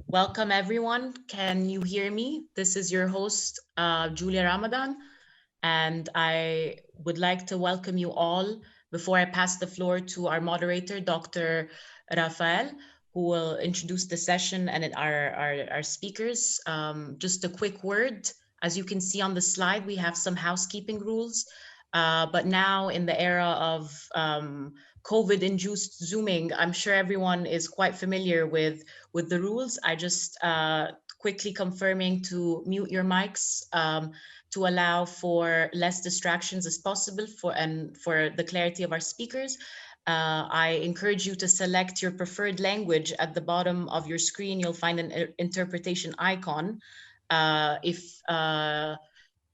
Welcome, everyone. Can you hear me? This is your host, Julia Ramadan, and I would like to welcome you all before I pass the floor to our moderator, Dr. Rafael, who will introduce the session and our speakers. Just a quick word. As you can see on the slide, we have some housekeeping rules, but now in the era of COVID-induced Zooming, I'm sure everyone is quite familiar with the rules. I just quickly confirming to mute your mics to allow for less distractions as possible for the clarity of our speakers. I encourage you to select your preferred language. At the bottom of your screen, you'll find an interpretation icon. If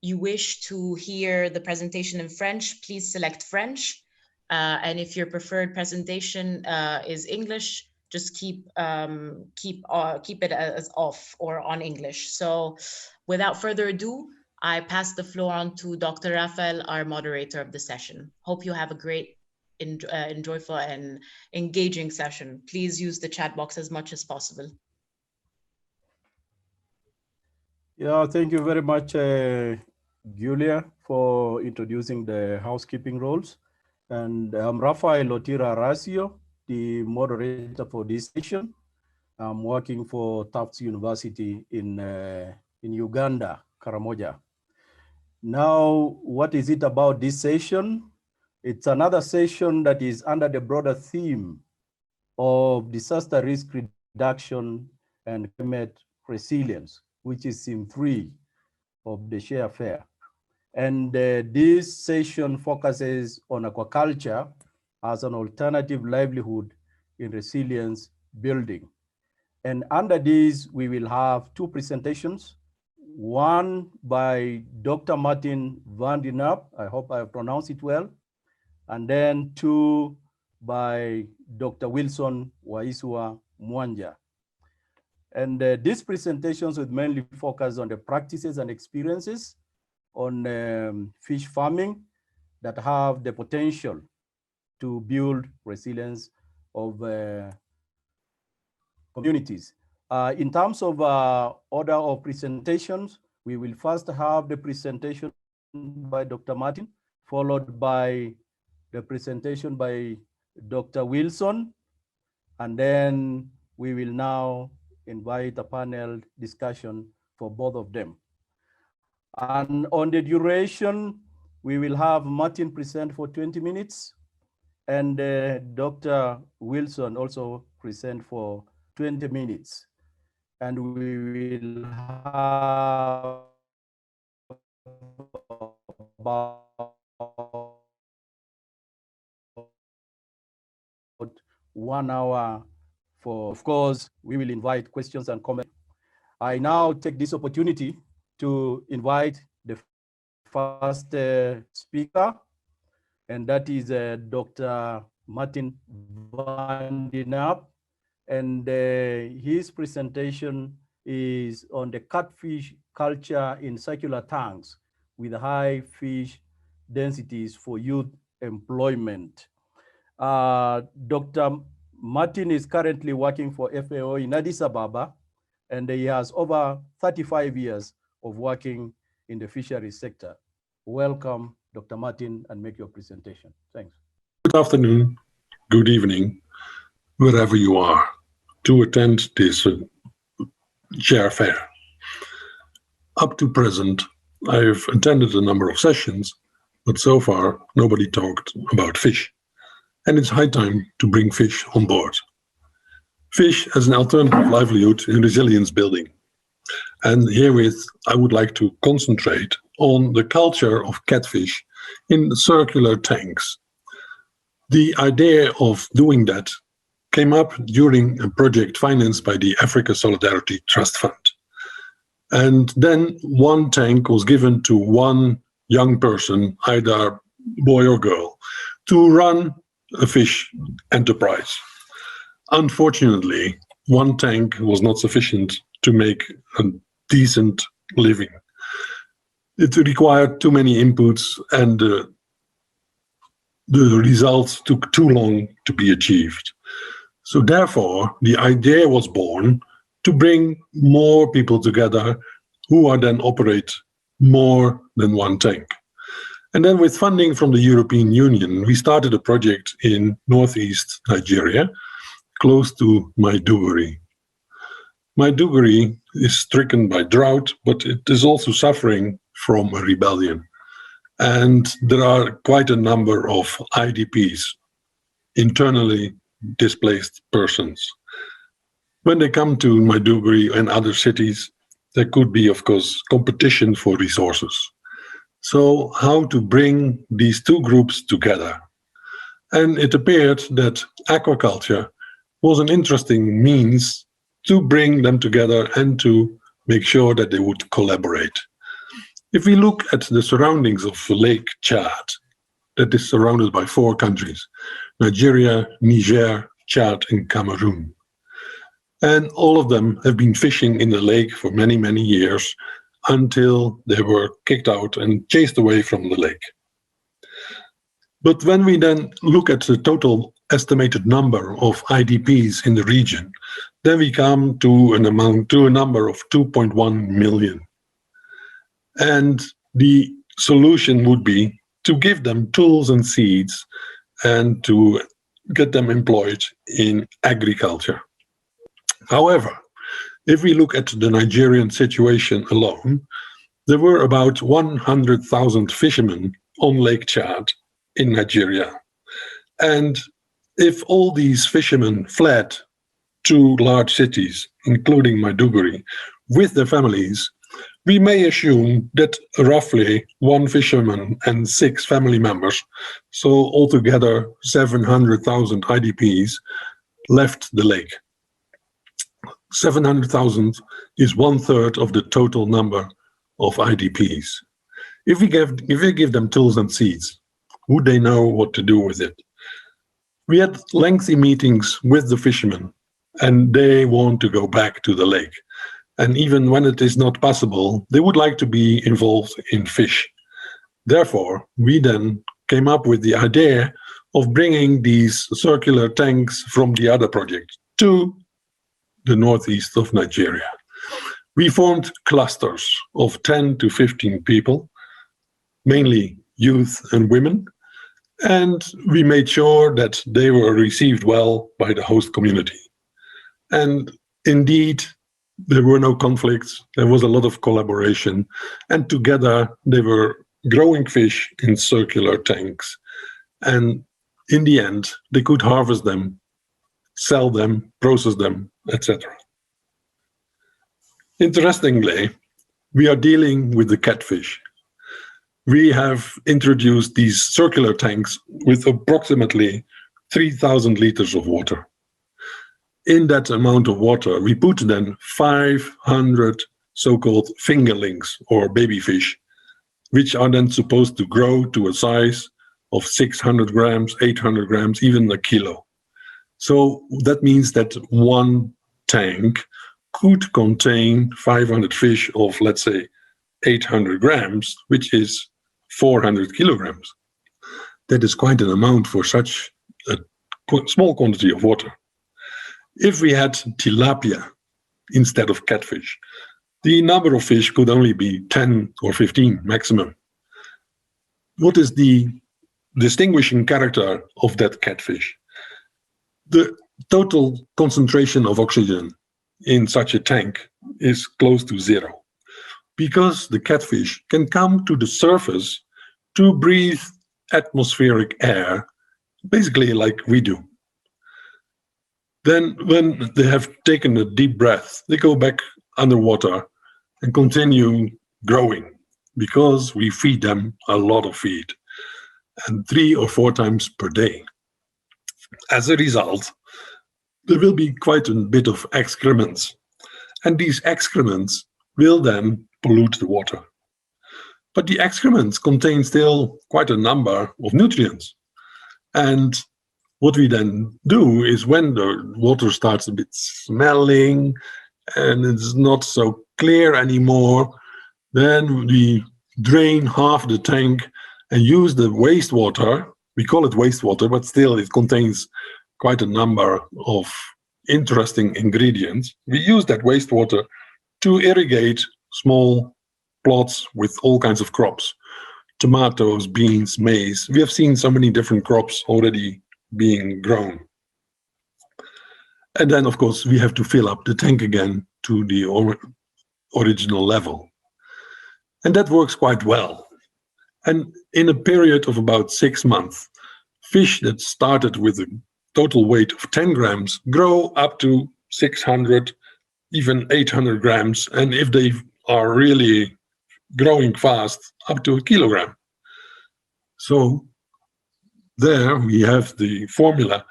you wish to hear the presentation in French, please select French. And if your preferred presentation is English, just keep it as off or on English. So without further ado, I pass the floor on to Dr. Rafael, our moderator of the session. Hope you have a great, enjoyable and engaging session. Please use the chat box as much as possible. Yeah, thank you very much, Julia, for introducing the housekeeping rules. And I'm Rafael Lotira Arasio, the moderator for this session. I'm working for Tufts University in Uganda, Karamoja. Now, what is it about this session? It's another session that is under the broader theme of disaster risk reduction and climate resilience, which is theme 3 of the Share Fair. And this session focuses on aquaculture as an alternative livelihood in resilience building. And under this, we will have 2 presentations, one by Dr. Martin van den App, I hope I pronounced it well, and then 2 by Dr. Wilson Waisua Mwanja. And these presentations would mainly focus on the practices and experiences on fish farming that have the potential to build resilience of communities. In terms of order of presentations, we will first have the presentation by Dr. Martin, followed by the presentation by Dr. Wilson, and then we will now invite a panel discussion for both of them. And on the duration, we will have Martin present for 20 minutes and Dr. Wilson also present for 20 minutes. And we will have about 1 hour for, of course, we will invite questions and comments. I now take this opportunity to invite the first speaker, and that is Dr. Martin van den App. And his presentation is on the catfish culture in circular tanks with high fish densities for youth employment. Dr. Martin is currently working for FAO in Addis Ababa, and he has over 35 years of working in the fisheries sector. Welcome, Dr. Martin, and make your presentation. Thanks. Good afternoon, good evening, wherever you are, to attend this Share Fair. Up to present, I've attended a number of sessions, but so far nobody talked about fish. And it's high time to bring fish on board. Fish as an alternative livelihood in resilience building. And herewith, I would like to concentrate on the culture of catfish in circular tanks. The idea of doing that came up during a project financed by the Africa Solidarity Trust Fund. And then one tank was given to one young person, either boy or girl, to run a fish enterprise. Unfortunately, one tank was not sufficient to make a decent living. It required too many inputs, and the results took too long to be achieved. So therefore, the idea was born to bring more people together who are then operate more than one tank. And then with funding from the European Union, we started a project in northeast Nigeria, close to Maiduguri. Maiduguri is stricken by drought, but it is also suffering from a rebellion. And there are quite a number of IDPs, internally displaced persons. When they come to Maiduguri and other cities, there could be, of course, competition for resources. So how to bring these two groups together? And it appeared that aquaculture was an interesting means to bring them together and to make sure that they would collaborate. If we look at the surroundings of Lake Chad, that is surrounded by 4 countries, Nigeria, Niger, Chad, and Cameroon. And all of them have been fishing in the lake for many, many years until they were kicked out and chased away from the lake. But when we then look at the total estimated number of IDPs in the region, then we come to a number of 2.1 million. And the solution would be to give them tools and seeds and to get them employed in agriculture. However, if we look at the Nigerian situation alone, there were about 100,000 fishermen on Lake Chad in Nigeria. And if all these fishermen fled to large cities, including Maiduguri, with their families, we may assume that roughly 1 fisherman and 6 family members, so altogether 700,000 IDPs, left the lake. 700,000 is 1/3 of the total number of IDPs. If we give them tools and seeds, would they know what to do with it? We had lengthy meetings with the fishermen, and they want to go back to the lake. And even when it is not possible, they would like to be involved in fish. Therefore, we then came up with the idea of bringing these circular tanks from the other project to the northeast of Nigeria. We formed clusters of 10 to 15 people, mainly youth and women, and we made sure that they were received well by the host community. And indeed, there were no conflicts, there was a lot of collaboration, and together they were growing fish in circular tanks. And in the end, they could harvest them, sell them, process them, etc. Interestingly, we are dealing with the catfish. We have introduced these circular tanks with approximately 3,000 liters of water. In that amount of water, we put then 500 so-called fingerlings or baby fish, which are then supposed to grow to a size of 600 grams, 800 grams, even a kilo. So that means that one tank could contain 500 fish of, let's say, 800 grams, which is 400 kilograms. That is quite an amount for such a small quantity of water. If we had tilapia instead of catfish, the number of fish could only be 10 or 15 maximum. What is the distinguishing character of that catfish? The total concentration of oxygen in such a tank is close to 0, because the catfish can come to the surface to breathe atmospheric air, basically like we do. Then when they have taken a deep breath, they go back underwater and continue growing, because we feed them a lot of feed, and 3 or 4 times per day. As a result, there will be quite a bit of excrements, and these excrements will then pollute the water. But the excrements contain still quite a number of nutrients. And what we then do is, when the water starts a bit smelling and it's not so clear anymore, then we drain half the tank and use the wastewater. We call it wastewater, but still it contains quite a number of interesting ingredients. We use that wastewater to irrigate small plots with all kinds of crops. Tomatoes, beans, maize. We have seen so many different crops already being grown. And then, of course, we have to fill up the tank again to the original level. And that works quite well. And in a period of about 6 months, fish that started with a total weight of 10 grams grow up to 600, even 800 grams. And if they are really growing fast, up to 1 kilogram. So there we have the formula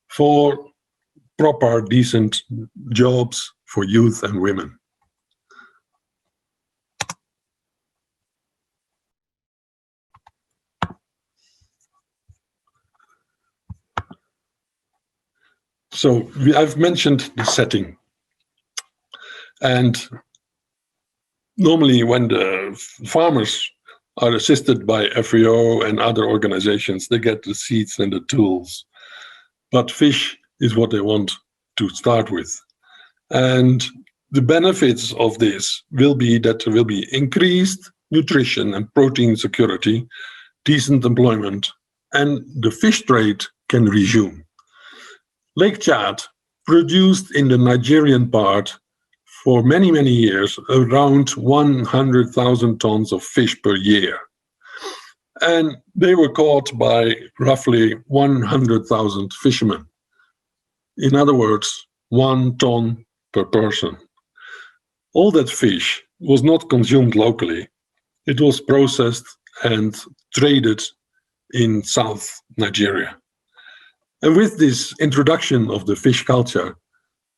for proper, decent jobs for youth and women. So I've mentioned the setting. And normally when the farmers are assisted by FAO and other organizations, they get the seeds and the tools. But fish is what they want to start with. And the benefits of this will be that there will be increased nutrition and protein security, decent employment, and the fish trade can resume. Lake Chad produced in the Nigerian part for many, many years around 100,000 tons of fish per year. And they were caught by roughly 100,000 fishermen. In other words, 1 ton per person. All that fish was not consumed locally. It was processed and traded in South Nigeria. And with this introduction of the fish culture,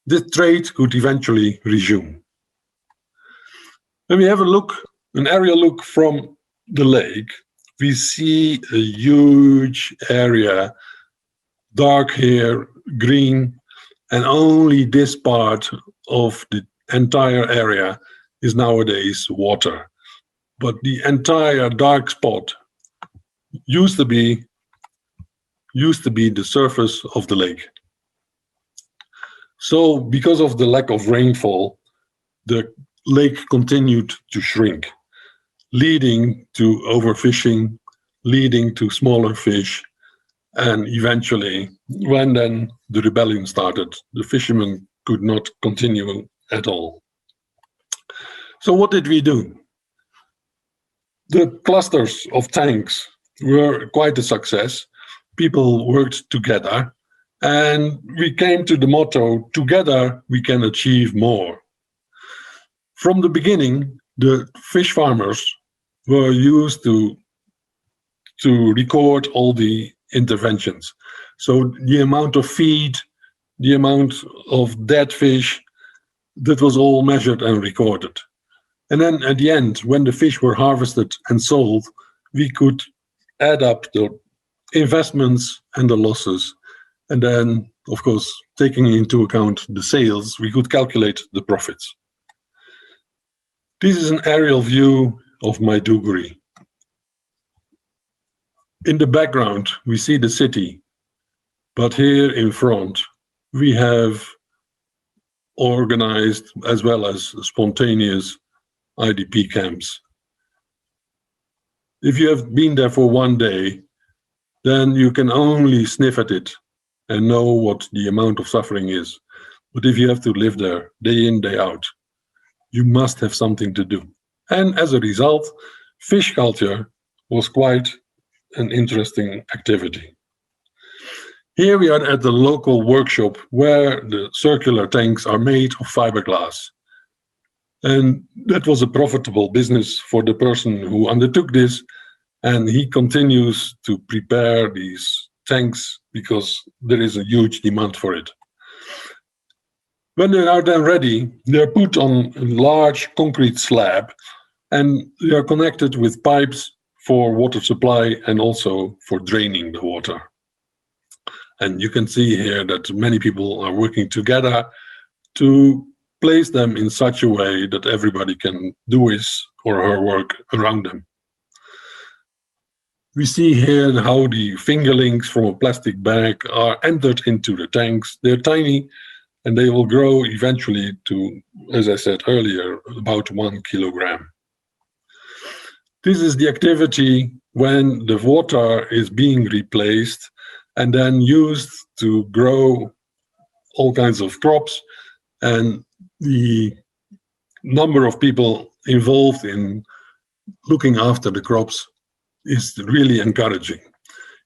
the trade could eventually resume. When we have an aerial look from the lake, we see a huge area, dark here, green, and only this part of the entire area is nowadays water. But the entire dark spot used to be the surface of the lake. So because of the lack of rainfall, the lake continued to shrink, leading to overfishing, leading to smaller fish, and eventually, when then the rebellion started, the fishermen could not continue at all. So what did we do? The clusters of tanks were quite a success. People worked together, and we came to the motto, together we can achieve more. From the beginning, the fish farmers were used to record all the interventions. So the amount of feed, the amount of dead fish, that was all measured and recorded. And then at the end, when the fish were harvested and sold, we could add up the investments and the losses. And then, of course, taking into account the sales, we could calculate the profits. This is an aerial view of Maiduguri. In the background, we see the city, but here in front, we have organized as well as spontaneous IDP camps. If you have been there for 1 day, then you can only sniff at it and know what the amount of suffering is. But if you have to live there day in, day out, you must have something to do. And as a result, fish culture was quite an interesting activity. Here we are at the local workshop where the circular tanks are made of fiberglass. And that was a profitable business for the person who undertook this. And he continues to prepare these tanks because there is a huge demand for it. When they are then ready, they're put on a large concrete slab and they are connected with pipes for water supply and also for draining the water. And you can see here that many people are working together to place them in such a way that everybody can do his or her work around them. We see here how the fingerlings from a plastic bag are entered into the tanks. They're tiny and they will grow eventually to, as I said earlier, about 1 kilogram. This is the activity when the water is being replaced and then used to grow all kinds of crops, and the number of people involved in looking after the crops is really encouraging.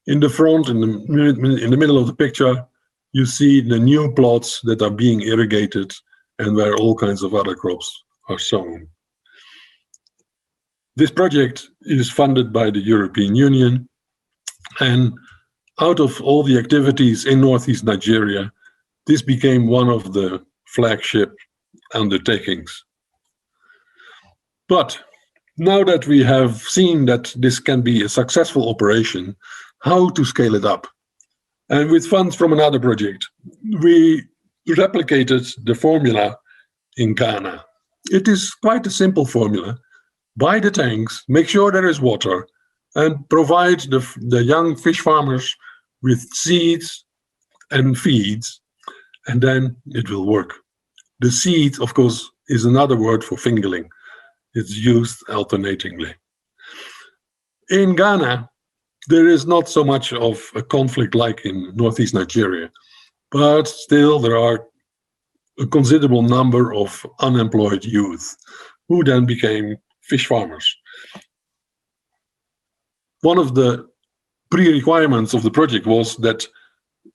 In the front, in the middle of the picture, you see the new plots that are being irrigated and where all kinds of other crops are sown. This project is funded by the European Union, and out of all the activities in Northeast Nigeria, this became one of the flagship undertakings. But now that we have seen that this can be a successful operation, how to scale it up? And with funds from another project, we replicated the formula in Ghana. It is quite a simple formula. Buy the tanks, make sure there is water, and provide the young fish farmers with seeds and feeds, and then it will work. The seed, of course, is another word for fingerling. It's used alternatingly. In Ghana, there is not so much of a conflict like in Northeast Nigeria, but still there are a considerable number of unemployed youth who then became fish farmers. One of the pre-requirements of the project was that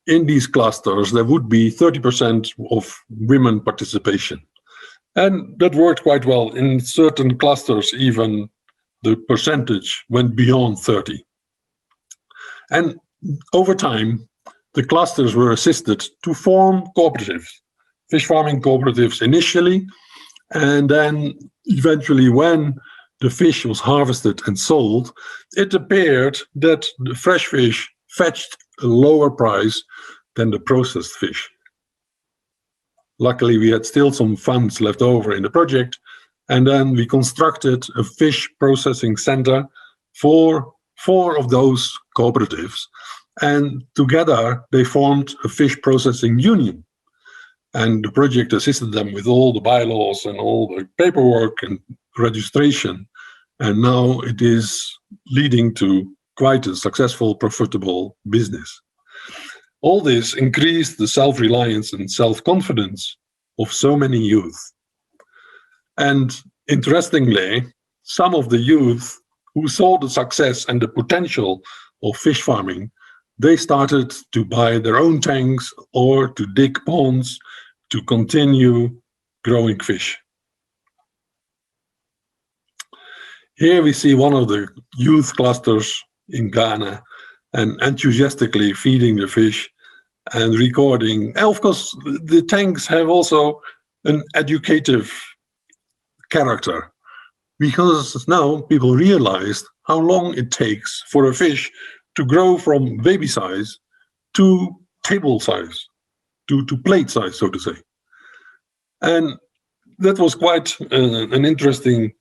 in these clusters there would be 30% of women participation. And that worked quite well. In certain clusters, even the percentage went beyond 30. And over time, the clusters were assisted to form cooperatives, fish farming cooperatives initially, and then eventually when the fish was harvested and sold, it appeared that the fresh fish fetched a lower price than the processed fish. Luckily, we had still some funds left over in the project, and then we constructed a fish processing center for 4 of those cooperatives, and together they formed a fish processing union. And the project assisted them with all the bylaws and all the paperwork and registration, and now it is leading to quite a successful, profitable business. All this increased the self-reliance and self-confidence of so many youth. And interestingly, some of the youth who saw the success and the potential of fish farming, they started to buy their own tanks or to dig ponds to continue growing fish. Here we see one of the youth clusters in Ghana and enthusiastically feeding the fish and recording. And of course, the tanks have also an educative character, because now people realized how long it takes for a fish to grow from baby size to table size, to plate size, so to say. And that was quite an interesting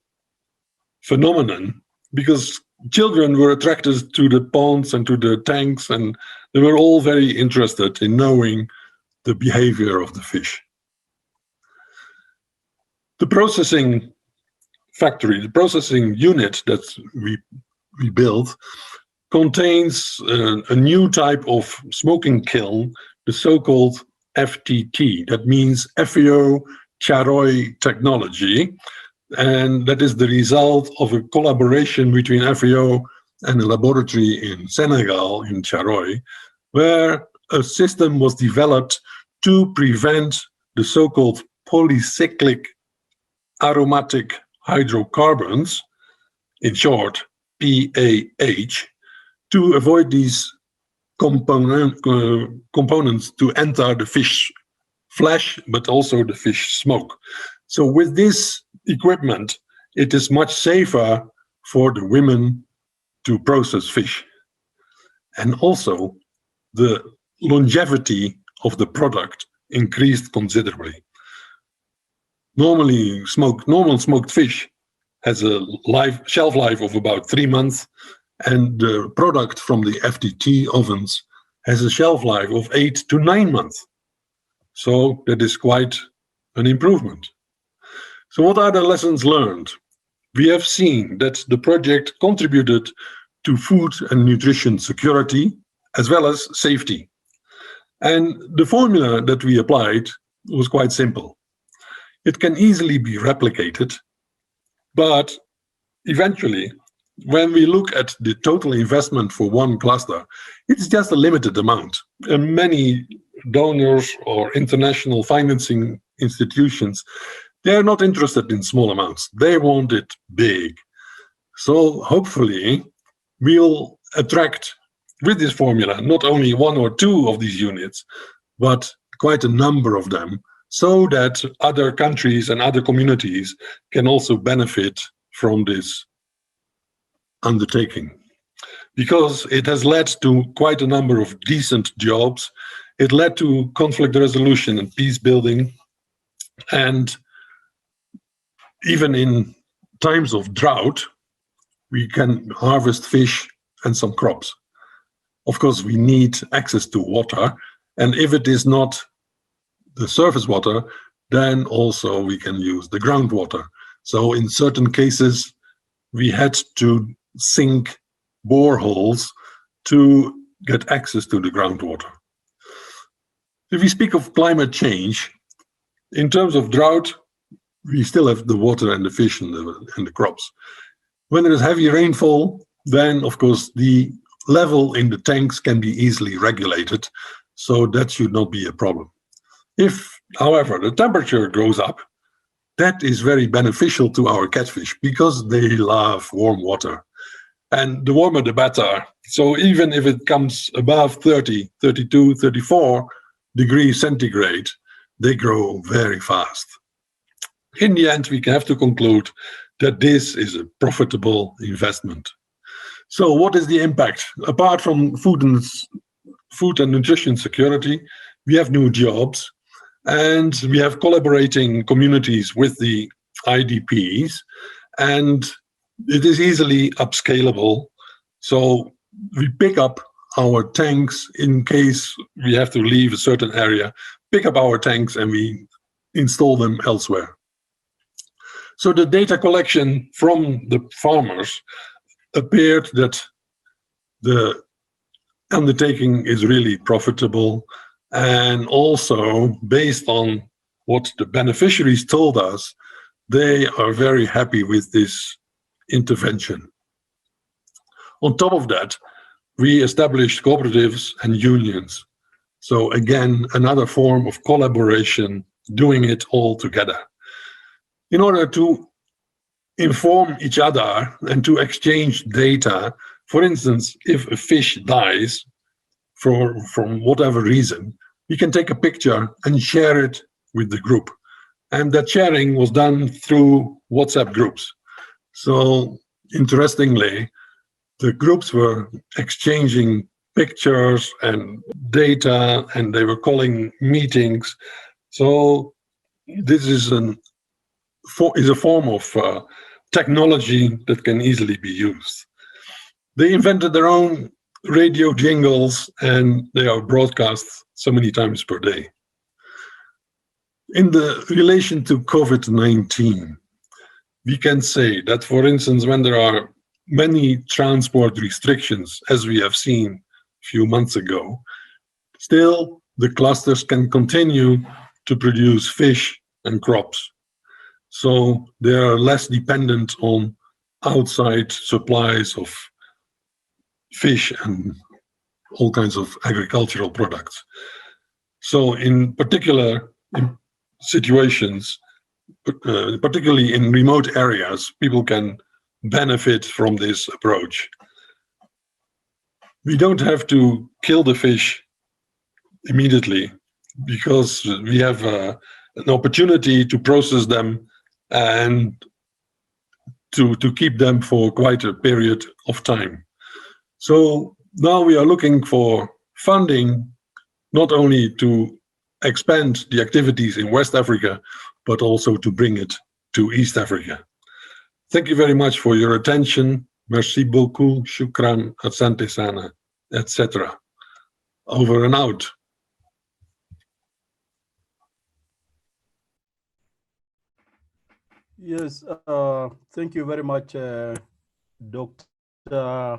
phenomenon, because children were attracted to the ponds and to the tanks, and they were all very interested in knowing the behavior of the fish. The processing factory, the processing unit that we built, contains a new type of smoking kiln, the so-called FTT. That means FAO Charoy technology. And that is the result of a collaboration between FAO and a laboratory in Senegal, in Charoy, where a system was developed to prevent the so-called polycyclic aromatic hydrocarbons, in short, PAH, to avoid these components to enter the fish flesh, but also the fish smoke. So with this equipment, it is much safer for the women to process fish. And also, the longevity of the product increased considerably. Normal smoked fish has a shelf life of about 3 months, And the product from the FDT ovens has a shelf life of 8 to 9 months. So that is quite an improvement. So what are the lessons learned? We have seen that the project contributed to food and nutrition security as well as safety. And the formula that we applied was quite simple. It can easily be replicated, but eventually, when we look at the total investment for one cluster, it's just a limited amount. And many donors or international financing institutions, they're not interested in small amounts. They want it big. So hopefully we'll attract with this formula not only 1 or 2 of these units, but quite a number of them, so that other countries and other communities can also benefit from this undertaking. Because it has led to quite a number of decent jobs. It led to conflict resolution and peace building. And even in times of drought, we can harvest fish and some crops. Of course, we need access to water. And if it is not the surface water, then also we can use the groundwater. So in certain cases, we had to sink boreholes to get access to the groundwater. If we speak of climate change, in terms of drought, we still have the water and the fish and the crops. When there is heavy rainfall, then of course the level in the tanks can be easily regulated, so that should not be a problem. If, however, the temperature goes up, that is very beneficial to our catfish because they love warm water. And the warmer the better. So even if it comes above 30, 32, 34 degrees centigrade, they grow very fast. In the end, we have to conclude that this is a profitable investment. So what is the impact? Apart from food and nutrition security, we have new jobs, and we have collaborating communities with the IDPs, and it is easily upscalable. So we pick up our tanks in case we have to leave a certain area, pick up our tanks and we install them elsewhere. So the data collection from the farmers appeared that the undertaking is really profitable, and also based on what the beneficiaries told us, they are very happy with this intervention. On top of that, we established cooperatives and unions. So again, another form of collaboration, doing it all together. In order to inform each other and to exchange data, for instance, if a fish dies from whatever reason, we can take a picture and share it with the group. And that sharing was done through WhatsApp groups. So interestingly, the groups were exchanging pictures and data, and they were calling meetings. So this is a form of technology that can easily be used. They invented their own radio jingles, and they are broadcast so many times per day. In the relation to COVID-19, we can say that, for instance, when there are many transport restrictions, as we have seen a few months ago, still the clusters can continue to produce fish and crops. So they are less dependent on outside supplies of fish and all kinds of agricultural products. So in particular situations, particularly in remote areas, people can benefit from this approach. We don't have to kill the fish immediately because we have an opportunity to process them and to keep them for quite a period of time. So now we are looking for funding, not only to expand the activities in West Africa, but also to bring it to East Africa. Thank you very much for your attention. Merci beaucoup, shukran, asante sana, etc. Over and out. Yes, thank you very much, Dr.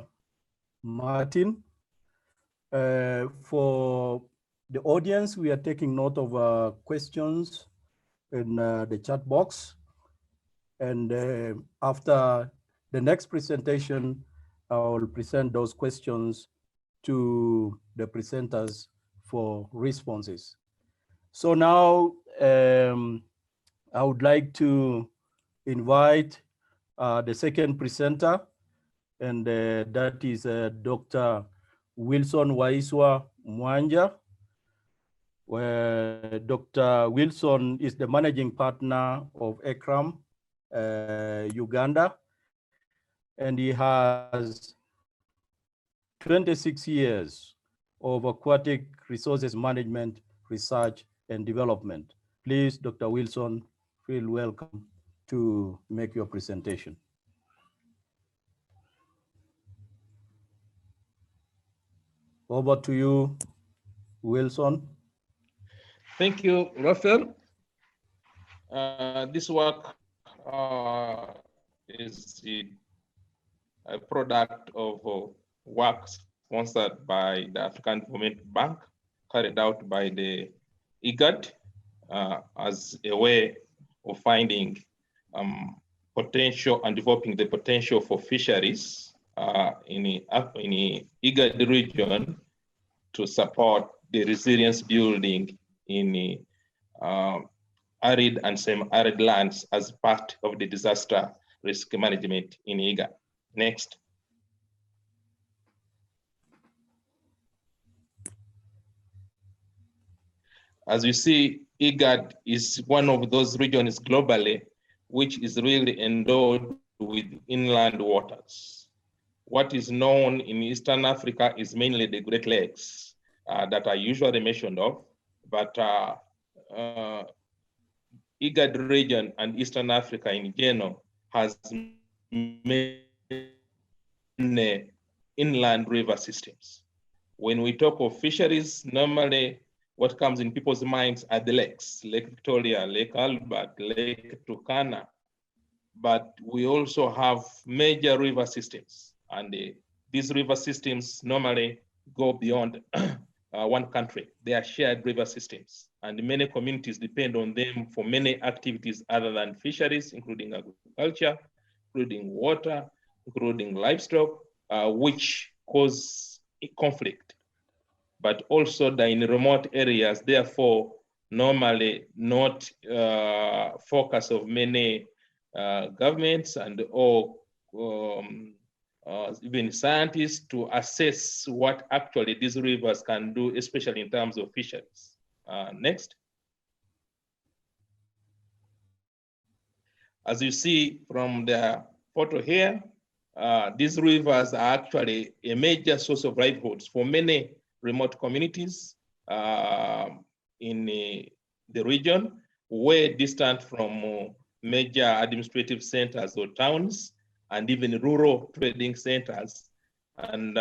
Martin. For the audience, we are taking note of questions in the chat box. And after the next presentation, I will present those questions to the presenters for responses. So now I would like to invite the second presenter, and that is Dr. Wilson Waiswa Mwanja, where Dr. Wilson is the managing partner of ECRAM, Uganda, and he has 26 years of aquatic resources management, research, and development. Please, Dr. Wilson, feel welcome to make your presentation. Over to you, Wilson. Thank you, Raphael. This work is a product of work sponsored by the African Development Bank, carried out by the IGAD as a way of finding potential and developing the potential for fisheries in the IGAD region to support the resilience building in arid and semi-arid lands as part of the disaster risk management in IGAD. Next. As you see, IGAD is one of those regions globally which is really endowed with inland waters. What is known in Eastern Africa is mainly the Great Lakes that are usually mentioned of, but IGAD region and Eastern Africa in general has many inland river systems. When we talk of fisheries, normally what comes in people's minds are the lakes, Lake Victoria, Lake Albert, Lake Turkana, but we also have major river systems, and these river systems normally go beyond one country. They are shared river systems, and many communities depend on them for many activities other than fisheries, including agriculture, including water, including livestock, which cause a conflict. But also in remote areas, therefore, normally not focus of many governments and all even scientists to assess what actually these rivers can do, especially in terms of fisheries. Next. As you see from the photo here, these rivers are actually a major source of livelihoods for many remote communities in the region, way distant from major administrative centers or towns, and even rural trading centers, and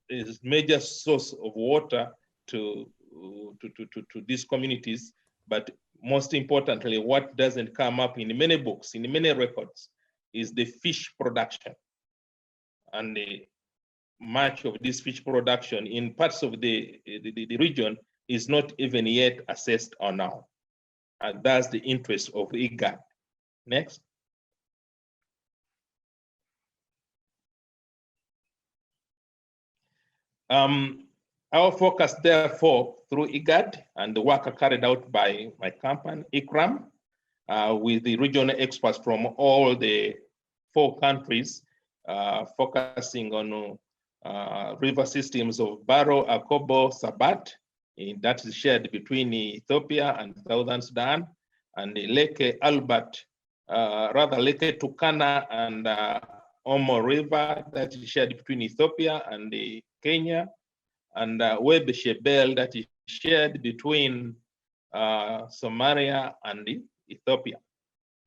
is major source of water to these communities. But most importantly, what doesn't come up in many books, in many records, is the fish production. And much of this fish production in parts of the region is not even yet assessed or known. And that's the interest of IGAD. Next. Our focus, therefore, through IGAD and the work carried out by my company, ECRAM, with the regional experts from all the 4 countries, focusing on river systems of Baro, Akobo, Sabat, that is shared between Ethiopia and Southern Sudan, and the Lake Albert, Lake Turkana and Omo River, that is shared between Ethiopia and Kenya, and Web Shebel, that is shared between Somalia and Ethiopia.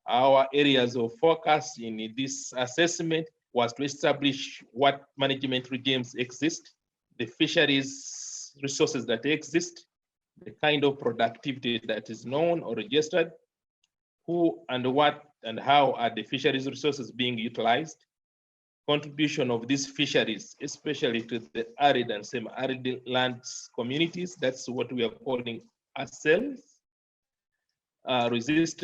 Our areas of focus in this assessment was to establish what management regimes exist, the fisheries resources that exist, the kind of productivity that is known or registered, who and what and how are the fisheries resources being utilized, contribution of these fisheries, especially to the arid and semi-arid lands communities. That's what we are calling ourselves. Resilience,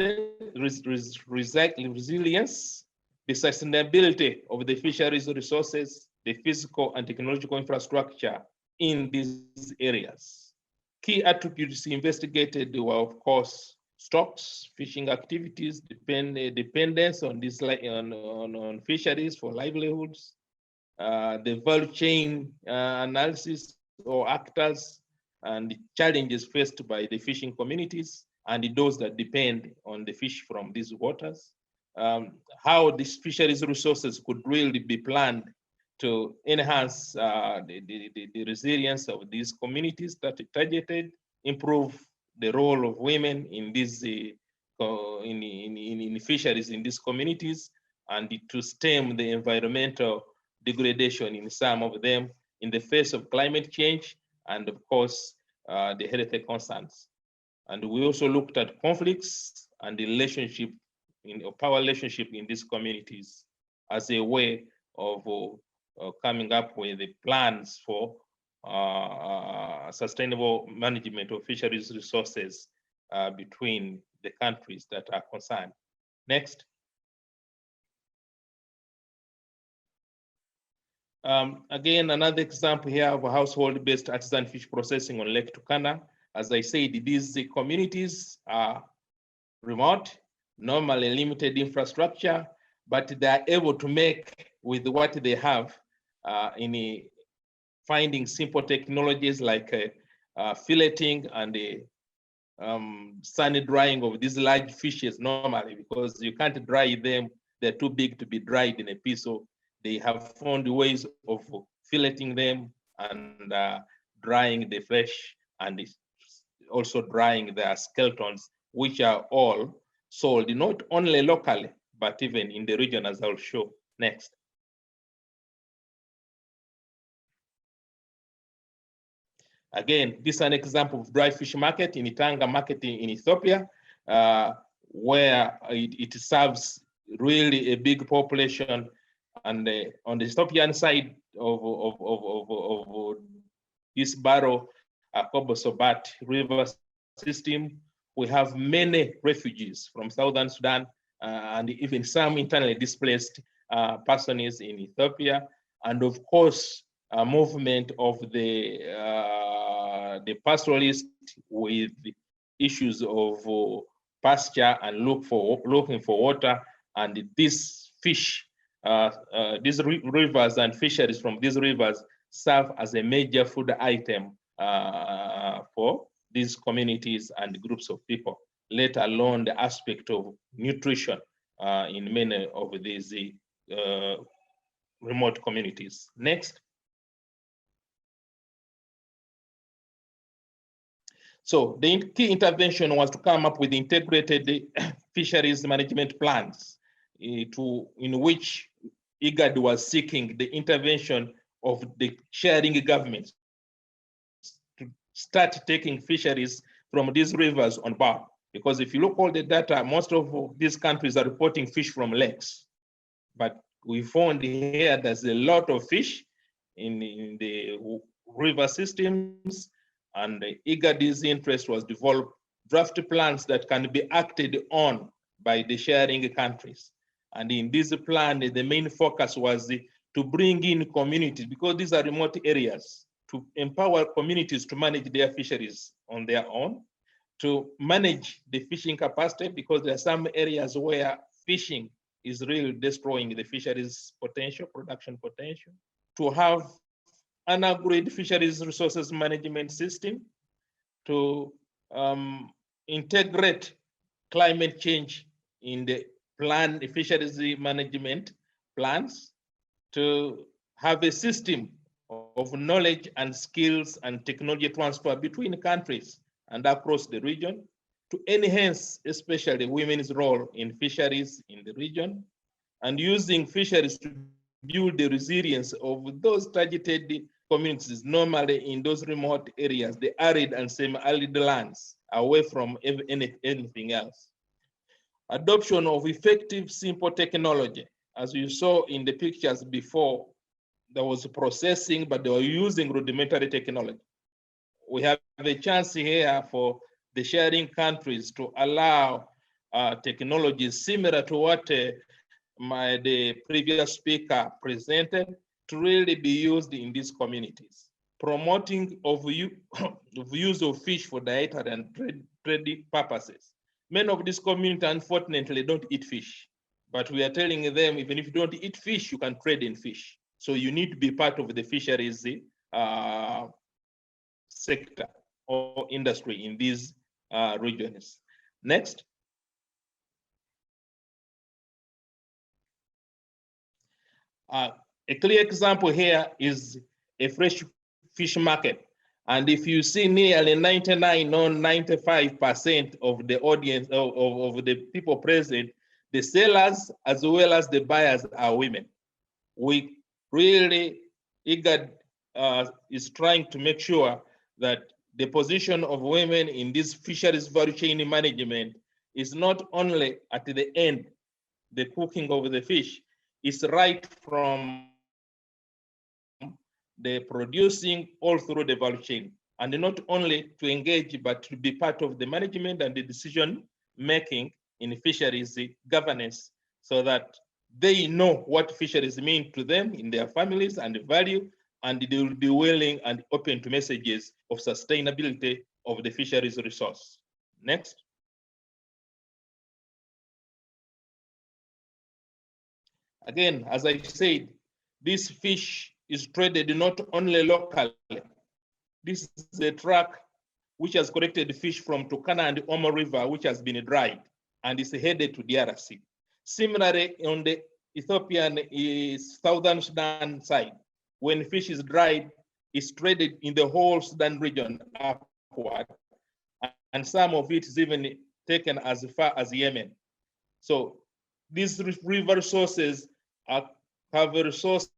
the sustainability of the fisheries resources, the physical and technological infrastructure in these areas. Key attributes investigated were, of course, stocks, fishing activities, dependence on this on fisheries for livelihoods, the value chain analysis or actors, and the challenges faced by the fishing communities and those that depend on the fish from these waters, how these fisheries resources could really be planned to enhance the resilience of these communities that are targeted, improve the role of women in these in fisheries in these communities, and to stem the environmental degradation in some of them in the face of climate change, and of course the health concerns. And we also looked at conflicts and the relationship power relationship in these communities as a way of coming up with the plans for sustainable management of fisheries resources between the countries that are concerned. Next. Again, another example here of a household-based artisan fish processing on Lake Turkana. As I said, these communities are remote, normally limited infrastructure, but they are able to make with what they have in finding simple technologies like filleting and sunny drying of these large fishes normally, because you can't dry them, they're too big to be dried in a piece. So they have found ways of filleting them and drying the flesh, and also drying their skeletons, which are all sold not only locally, but even in the region, as I'll show next. Again, this is an example of dry fish market in Itanga market in Ethiopia, where it serves really a big population. And on the Ethiopian side of this Barrow Kobo-Sobat river system, we have many refugees from Southern Sudan and even some internally displaced persons in Ethiopia, and of course, a movement of the pastoralists with issues of pasture and looking for water, and these fish, these rivers and fisheries from these rivers serve as a major food item for these communities and groups of people, let alone the aspect of nutrition in many of these remote communities. Next. So the key intervention was to come up with integrated fisheries management plans in which IGAD was seeking the intervention of the sharing governments to start taking fisheries from these rivers on board. Because if you look all the data, most of these countries are reporting fish from lakes. But we found here there's a lot of fish in the river systems, and IGAD's interest was develop draft plans that can be acted on by the sharing countries. And in this plan, the main focus was to bring in communities, because these are remote areas, to empower communities to manage their fisheries on their own, to manage the fishing capacity, because there are some areas where fishing is really destroying the fisheries potential, production potential, to have an agreed fisheries resources management system, to integrate climate change in the fisheries management plans, to have a system of knowledge and skills and technology transfer between countries and across the region, to enhance especially women's role in fisheries in the region, and using fisheries to build the resilience of those targeted communities, normally in those remote areas, the arid and semi-arid lands, away from anything else. Adoption of effective, simple technology. As you saw in the pictures before, there was processing, but they were using rudimentary technology. We have a chance here for the sharing countries to allow technologies similar to what the previous speaker presented to really be used in these communities. Promoting of use of fish for dietary and trading purposes. Many of these communities, unfortunately, don't eat fish, but we are telling them, even if you don't eat fish, you can trade in fish. So you need to be part of the fisheries sector or industry in these regions. Next. A clear example here is a fresh fish market. And if you see nearly 99 or 95% of the audience, of the people present, the sellers as well as the buyers are women. We really, IGAD is trying to make sure that the position of women in this fisheries value chain management is not only at the end, the cooking of the fish, is right from the producing all through the value chain, and not only to engage, but to be part of the management and the decision making in fisheries governance, so that they know what fisheries mean to them in their families and the value, and they will be willing and open to messages of sustainability of the fisheries resource. Next. Again, as I said, this fish is traded not only locally. This is a truck which has collected fish from Turkana and Omo River, which has been dried, and is headed to DRC. Similarly, on the Ethiopian southern Sudan side, when fish is dried, it's traded in the whole Sudan region upward, and some of it is even taken as far as Yemen. So these river sources have a resource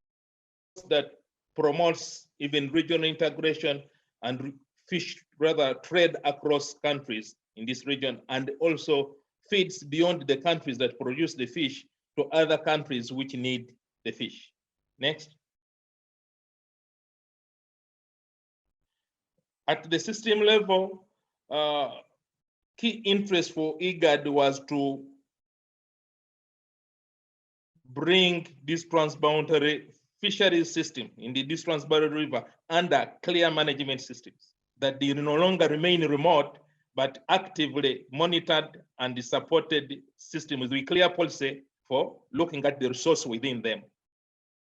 that promotes even regional integration and trade across countries in this region, and also feeds beyond the countries that produce the fish to other countries which need the fish. Next. At the system level, key interest for IGAD was to bring this transboundary fisheries system in this transboundary river under clear management systems, that they no longer remain remote, but actively monitored and supported systems with clear policy for looking at the resource within them.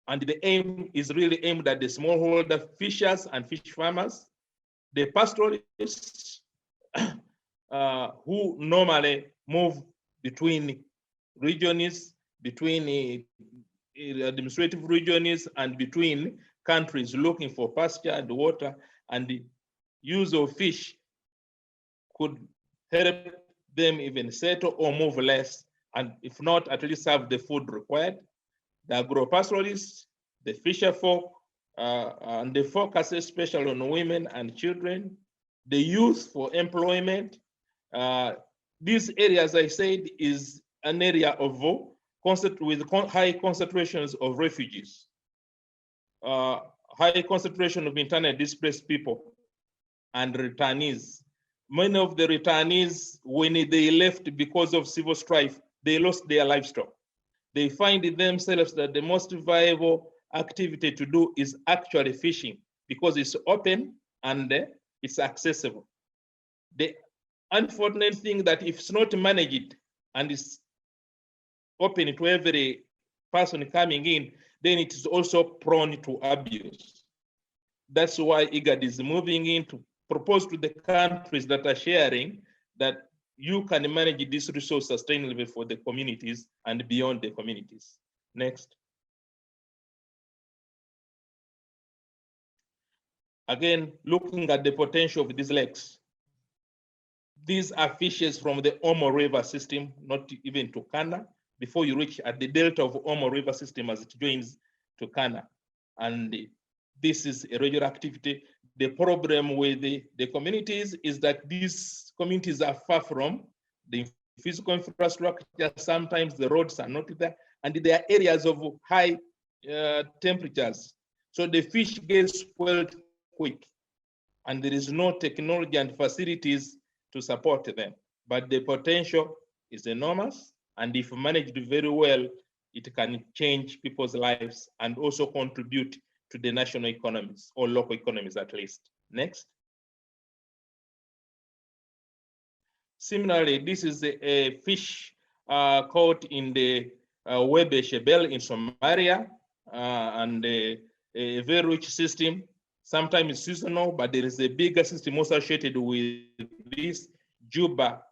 And the aim is really aimed at the smallholder fishers and fish farmers, the pastoralists who normally move between regions, between administrative regions, and between countries looking for pasture and water, and the use of fish could help them even settle or move less, and if not, at least have the food required. The agro-pastoralists, the fisher folk, and the focus especially on women and children, the youth for employment. These areas, I said, is an area of with high concentrations of refugees, high concentration of internally displaced people and returnees. Many of the returnees, when they left because of civil strife, they lost their livestock. They find themselves that the most viable activity to do is actually fishing, because it's open and it's accessible. The unfortunate thing that if it's not managed and it's open to every person coming in, then it is also prone to abuse. That's why IGAD is moving in to propose to the countries that are sharing that you can manage this resource sustainably for the communities and beyond the communities. Next. Again, looking at the potential of these lakes. These are fishes from the Omo River system, not even Turkana, before you reach at the delta of Omo River system as it joins Turkana. And this is a regular activity. The problem with the communities is that these communities are far from the physical infrastructure. Sometimes the roads are not there, and there are areas of high temperatures. So the fish gets spoiled quick, and there is no technology and facilities to support them. But the potential is enormous, and if managed very well, it can change people's lives and also contribute to the national economies or local economies at least. Next. Similarly, this is a fish caught in the Webe Shebel in Somalia, and a very rich system. Sometimes it's seasonal, but there is a bigger system associated with this Juba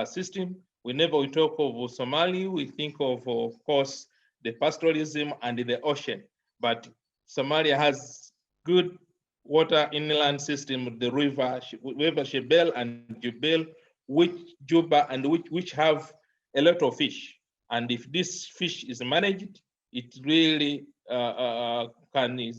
system. Whenever we talk of Somali, we think of course, the pastoralism and the ocean. But Somalia has good water inland system, the river Shebel and Jubel, which have a lot of fish. And if this fish is managed, it really can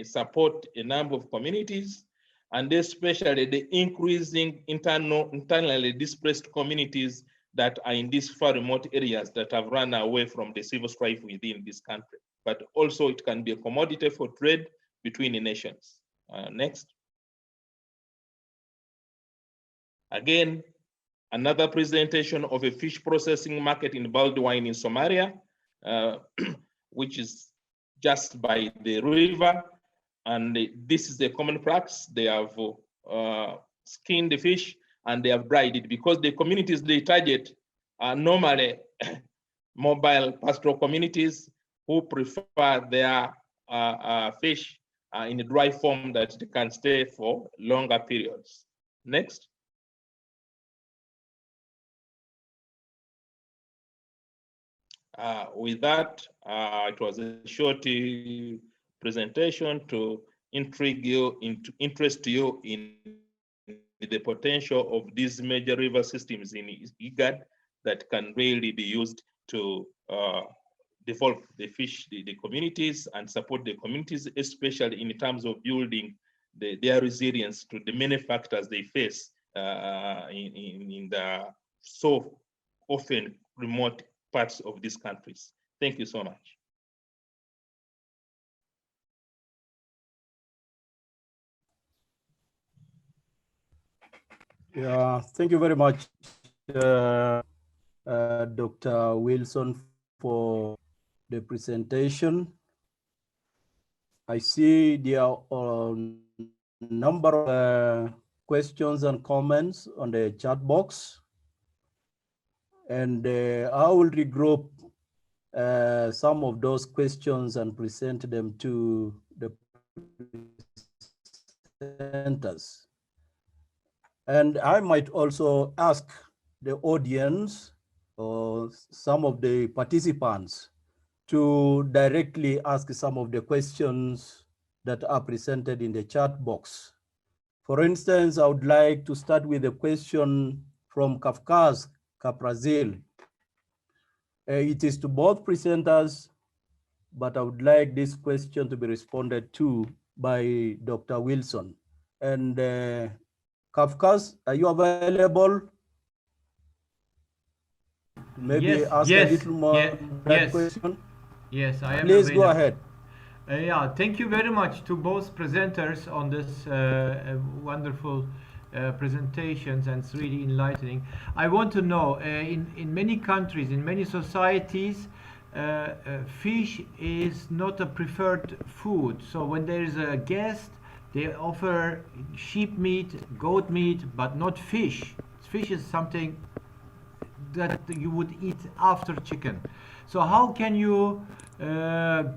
support a number of communities, and especially the increasing internally displaced communities that are in these far remote areas that have run away from the civil strife within this country. But also it can be a commodity for trade between the nations. Next. Again, another presentation of a fish processing market in Baldwin in Somalia, which is just by the river. And this is the common practice. They have skinned the fish and they have dried it, because the communities they target are normally mobile pastoral communities who prefer their fish in a dry form that they can stay for longer periods. Next. With that, it was a short presentation to interest you in the potential of these major river systems in IGAD that can really be used to develop the communities and support the communities, especially in terms of building their resilience to the many factors they face in the so often remote parts of these countries. Thank you so much. Yeah, thank you very much, Dr. Wilson, for the presentation. I see there are a number of questions and comments on the chat box, and I will regroup some of those questions and present them to the presenters. And I might also ask the audience or some of the participants to directly ask some of the questions that are presented in the chat box. For instance, I would like to start with a question from Kafkas Caprazil. It is to both presenters, but I would like this question to be responded to by Dr. Wilson. And Kafkas, are you available? Maybe yes, ask yes, a little more that question. Yes, I am. Please available. Go ahead. Yeah, thank you very much to both presenters on this wonderful presentations, and it's really enlightening. I want to know, in many countries, in many societies, fish is not a preferred food. So when there is a guest, they offer sheep meat, goat meat, but not fish. Fish is something that you would eat after chicken. So how can you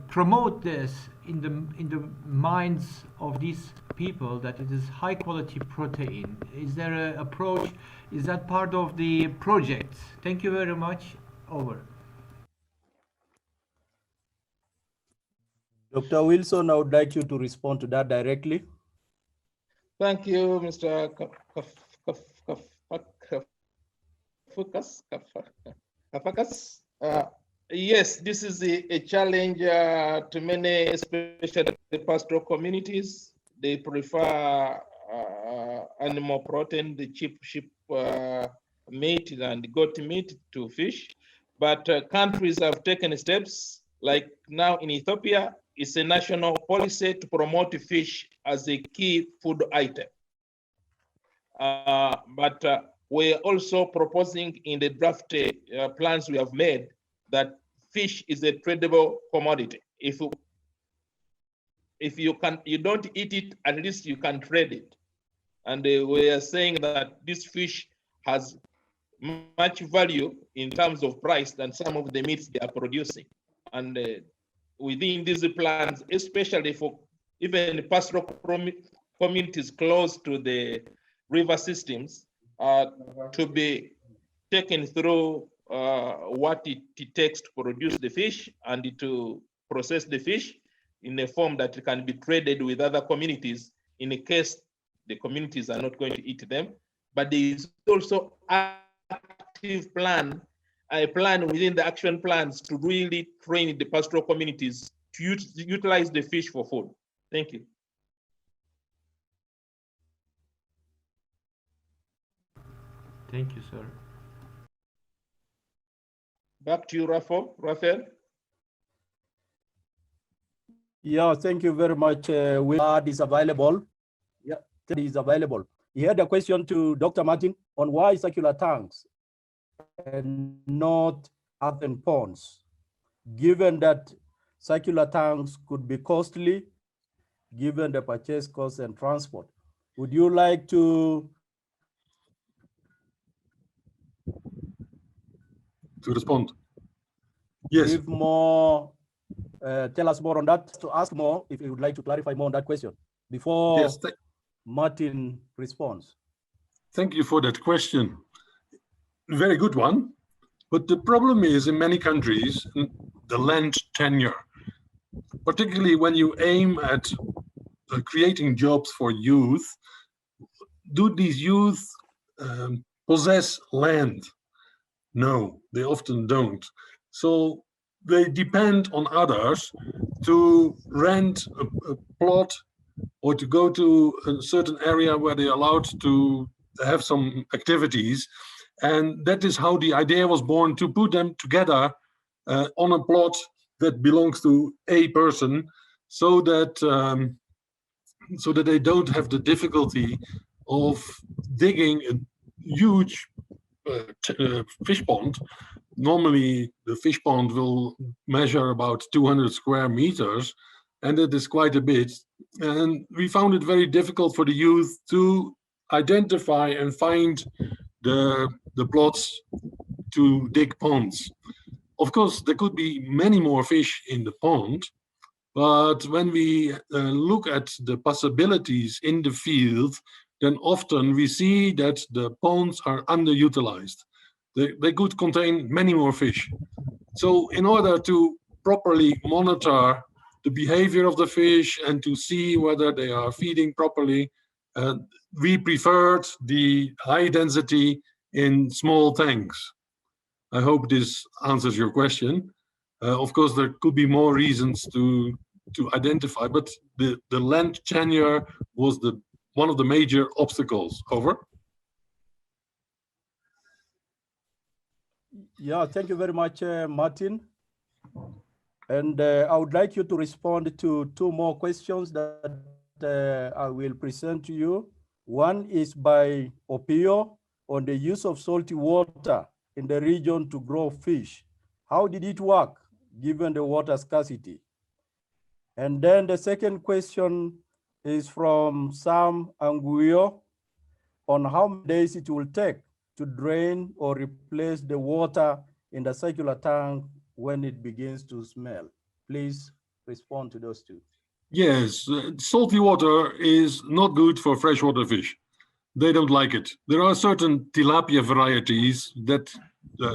promote this in the minds of these people that it is high quality protein? Is there an approach? Is that part of the project? Thank you very much. Over. Dr. Wilson, I would like you to respond to that directly. Thank you, Mr. Yes, this is a challenge to many, especially the pastoral communities. They prefer animal protein, the cheap sheep meat and goat meat to fish. But countries have taken steps, like now in Ethiopia, it's a national policy to promote fish as a key food item. But we're also proposing in the draft plans we have made that fish is a tradable commodity. If you don't eat it, at least you can trade it. And we are saying that this fish has much value in terms of price than some of the meats they are producing. And within these plans, especially for even pastoral communities close to the river systems, to be taken through what it takes to produce the fish and to process the fish in a form that can be traded with other communities in a case the communities are not going to eat them. But there is also active plan, a plan within the action plans to really train the pastoral communities to utilize the fish for food. Thank you. Thank you, sir. Back to you, Raphael. Yeah, thank you very much. Willard is available. Yeah, it is available. He had a question to Dr. Martin on why circular tanks and not earthen ponds, given that circular tanks could be costly, given the purchase cost and transport. Would you like to respond? Yes. Give more, tell us more on that, to ask more, if you would like to clarify more on that question before Yes, Martin responds. Thank you for that question. Very good one. But the problem is in many countries, the land tenure, particularly when you aim at creating jobs for youth, do these youth possess land? No, they often don't. So they depend on others to rent a plot or to go to a certain area where they're allowed to have some activities. And that is how the idea was born, to put them together on a plot that belongs to a person, so that they don't have the difficulty of digging a huge fish pond. Normally, the fish pond will measure about 200 square meters, and it is quite a bit. And we found it very difficult for the youth to identify and find the plots to dig ponds. Of course, there could be many more fish in the pond, but when we look at the possibilities in the field, then often we see that the ponds are underutilized. They could contain many more fish. So in order to properly monitor the behavior of the fish and to see whether they are feeding properly, we preferred the high density in small tanks. I hope this answers your question. Of course, there could be more reasons to identify, but the land tenure was one of the major obstacles. Over. Yeah, thank you very much, Martin. And I would like you to respond to two more questions that I will present to you. One is by Opio on the use of salty water in the region to grow fish. How did it work given the water scarcity? And then the second question is from Sam Anguio on how many days it will take to drain or replace the water in the circular tank when it begins to smell. Please respond to those two. Yes, salty water is not good for freshwater fish. They don't like it. There are certain tilapia varieties that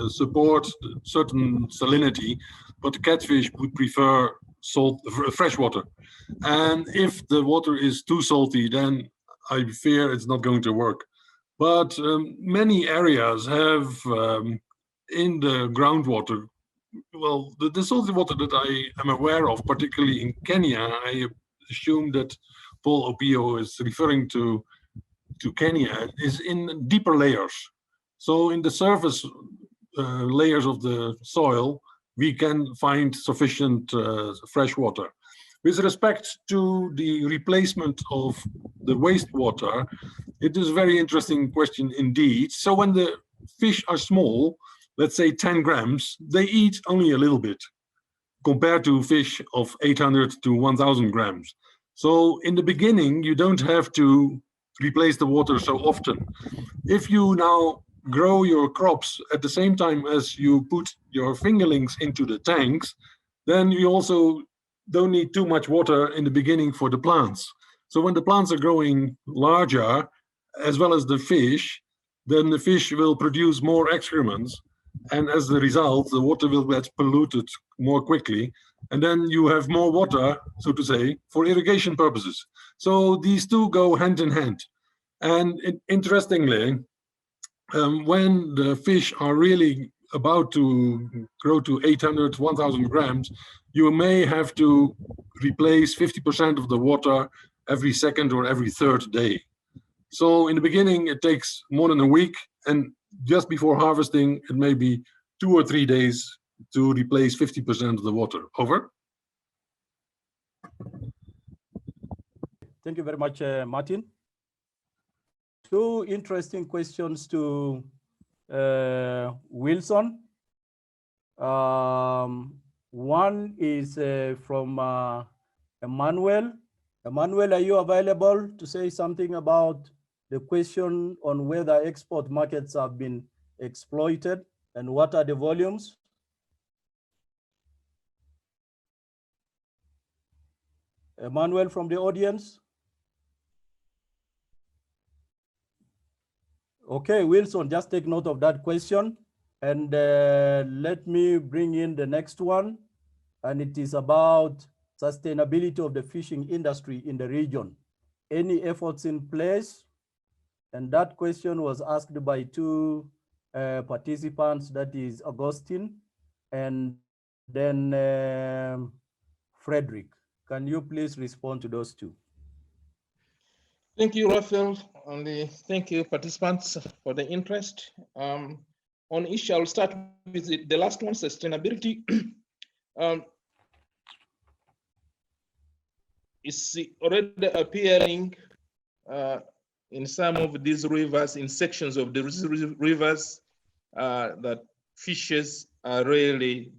support certain salinity, but catfish would prefer fresh water. And if the water is too salty, then I fear it's not going to work. But many areas have in the groundwater, well, the salty water that I am aware of, particularly in Kenya, I assume that Paul Opio is referring to Kenya, is in deeper layers. So in the surface layers of the soil, we can find sufficient fresh water. With respect to the replacement of the wastewater, it is a very interesting question indeed. So when the fish are small, let's say 10 grams, they eat only a little bit compared to fish of 800 to 1000 grams. So in the beginning, you don't have to replace the water so often. If you now grow your crops at the same time as you put your fingerlings into the tanks, then you also don't need too much water in the beginning for the plants. So when the plants are growing larger, as well as the fish, then the fish will produce more excrements. And as a result, the water will get polluted more quickly. And then you have more water, so to say, for irrigation purposes. So these two go hand in hand. And interestingly, when the fish are really about to grow to 800, 1000 grams, you may have to replace 50% of the water every second or every third day. So in the beginning, it takes more than a week, and just before harvesting, it may be 2 or 3 days to replace 50% of the water. Over. Thank you very much, Martin. Two interesting questions to Wilson. One is from Emmanuel. Emmanuel, are you available to say something about the question on whether export markets have been exploited and what are the volumes? Emmanuel from the audience? Okay, Wilson, just take note of that question. And let me bring in the next one. And it is about sustainability of the fishing industry in the region. Any efforts in place? And that question was asked by two participants, that is Augustine and then Frederick. Can you please respond to those two? Thank you, Raphael, and thank you, participants, for the interest. On issue, I'll start with the last one, sustainability. It's already appearing in some of these rivers, in sections of the rivers, that fishes are really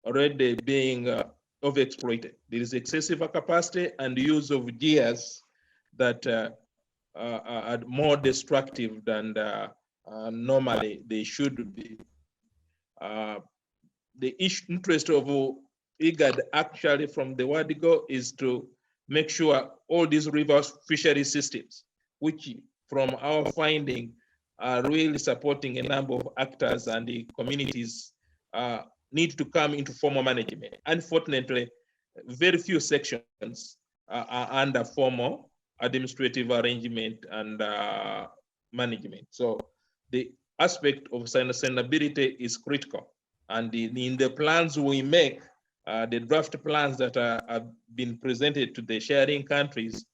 already being overexploited. There is excessive capacity and use of gears that are more destructive than normally they should be. The interest of IGAD actually from the word go is to make sure all these river fishery systems, which from our finding are really supporting a number of actors and the communities, need to come into formal management. Unfortunately, very few sections are under formal administrative arrangement and management. So the aspect of sustainability is critical. And in the plans we make, the draft plans that have been presented to the sharing countries,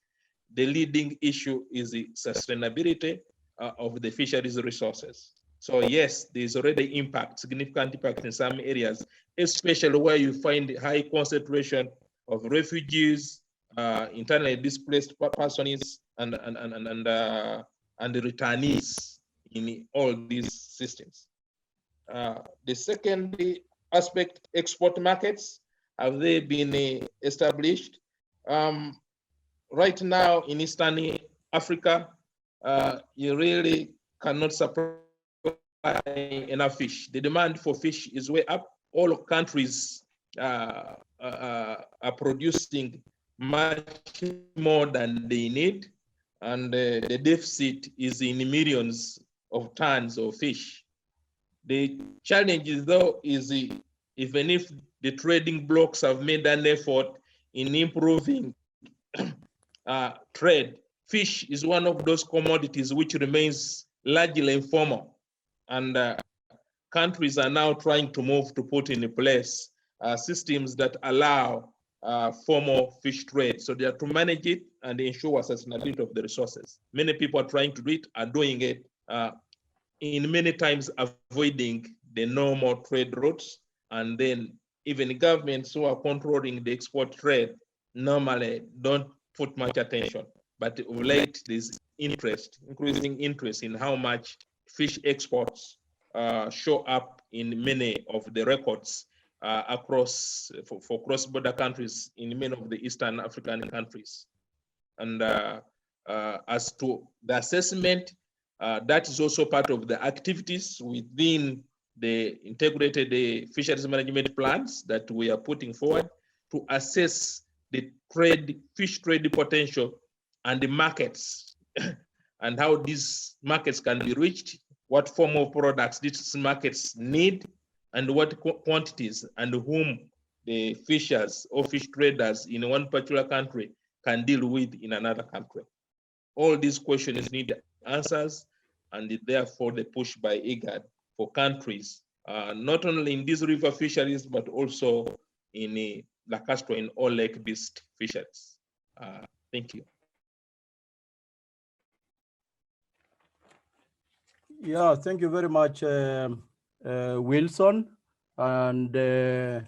the leading issue is the sustainability of the fisheries resources. So yes, there's already impact, significant impact in some areas, especially where you find high concentration of refugees, internally displaced persons, and the returnees in all these systems. The second aspect, export markets, have they been established? Right now in Eastern Africa, you really cannot supply enough fish. The demand for fish is way up. All countries are producing much more than they need, and the deficit is in millions of tons of fish. The challenge is though is even if the trading blocks have made an effort in improving trade, fish is one of those commodities which remains largely informal, and countries are now trying to move to put in place systems that allow formal fish trade. So they are to manage it and ensure sustainability of the resources. Many people are trying to do it, are doing it, in many times avoiding the normal trade routes. And then even governments who are controlling the export trade normally don't put much attention. But of late, there's interest, increasing interest in how much fish exports show up in many of the records across for cross-border countries in many of the Eastern African countries. And as to the assessment, that is also part of the activities within the integrated fisheries management plans that we are putting forward to assess the fish trade potential and the markets and how these markets can be reached, what form of products these markets need, and what quantities and whom the fishers or fish traders in one particular country can deal with in another country. All these questions need answers, and therefore the push by IGAD for countries, not only in these river fisheries, but also in Lacastro in all lake-based fisheries. Thank you. Yeah, thank you very much, Wilson. And there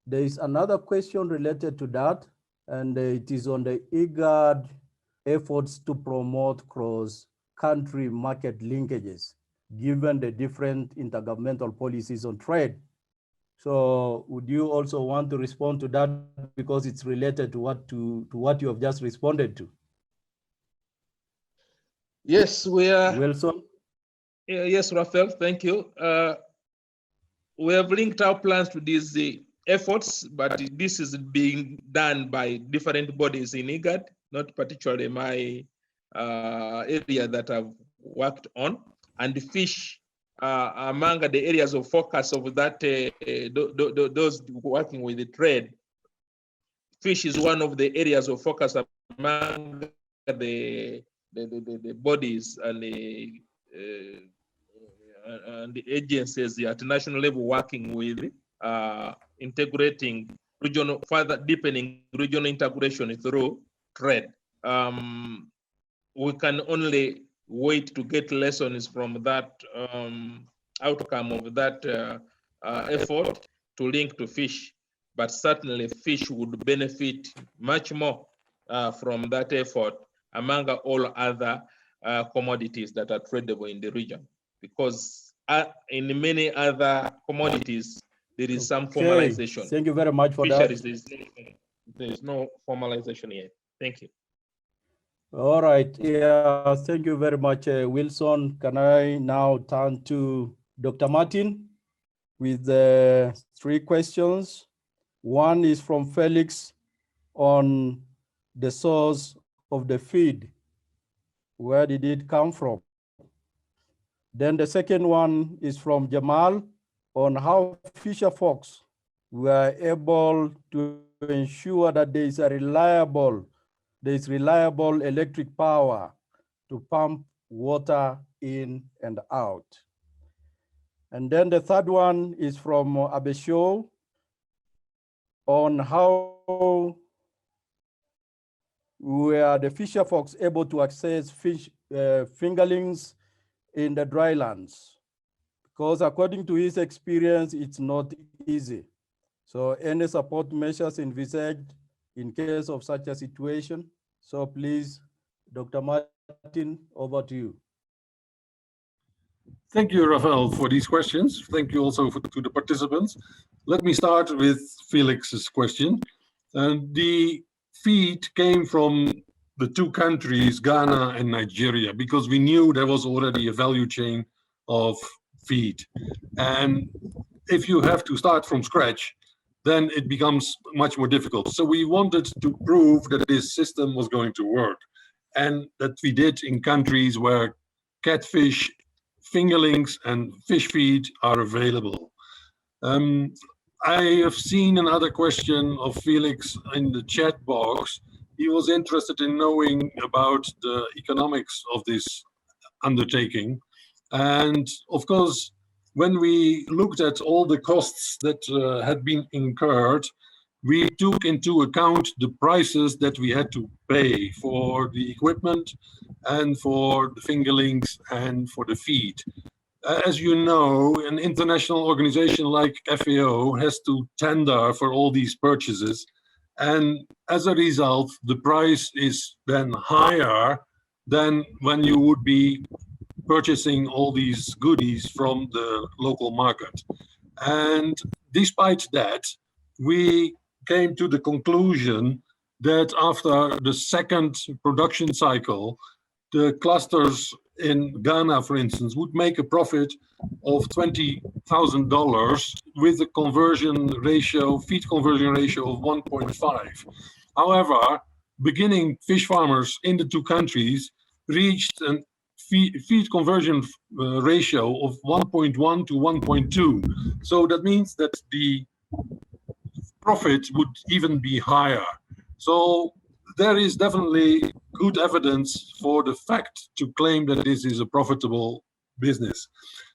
is another question related to that, and it is on the IGAD efforts to promote cross-country market linkages, given the different intergovernmental policies on trade. So would you also want to respond to that, because it's related to what you have just responded to? Yes, we are. Wilson? Yes, Raphael, thank you. We have linked our plans to these efforts, but this is being done by different bodies in IGAD, not particularly my area that I've worked on. And the fish among the areas of focus of that, those working with the trade, fish is one of the areas of focus among the bodies and the agencies at national level working with integrating regional, further deepening regional integration through trade. We can only wait to get lessons from that outcome of that effort to link to fish, but certainly fish would benefit much more from that effort among all other commodities that are tradable in the region, because in many other commodities there is some formalization. Thank you very much for Fisheries, that. there is no formalization yet. Thank you. All right. Yeah, thank you very much, Wilson. Can I now turn to Dr. Martin with 3 questions? One is from Felix on the source of the feed. Where did it come from? Then the second one is from Jamal on how fisher folks were able to ensure that there is reliable electric power to pump water in and out. And then the third one is from Abesho on how were the fisher folks able to access fish fingerlings in the drylands, because according to his experience, it's not easy. So any support measures envisaged in case of such a situation? So please, Dr. Martin, over to you. Thank you, Raphael, for these questions. Thank you also to the participants. Let me start with Felix's question. The feed came from the 2 countries, Ghana and Nigeria, because we knew there was already a value chain of feed. And if you have to start from scratch, then it becomes much more difficult. So we wanted to prove that this system was going to work, and that we did in countries where catfish, fingerlings, and fish feed are available. I have seen another question of Felix in the chat box, he was interested in knowing about the economics of this undertaking. And of course, when we looked at all the costs that had been incurred, we took into account the prices that we had to pay for the equipment and for the fingerlings and for the feed. As you know, an international organization like FAO has to tender for all these purchases. And as a result, the price is then higher than when you would be purchasing all these goodies from the local market. And despite that, we came to the conclusion that after the second production cycle, the clusters in Ghana, for instance, would make a profit of $20,000 with a conversion ratio, feed conversion ratio of 1.5. However, beginning fish farmers in the two countries reached a feed conversion ratio of 1.1 to 1.2. So that means that the profit would even be higher. So there is definitely good evidence for the fact to claim that this is a profitable business.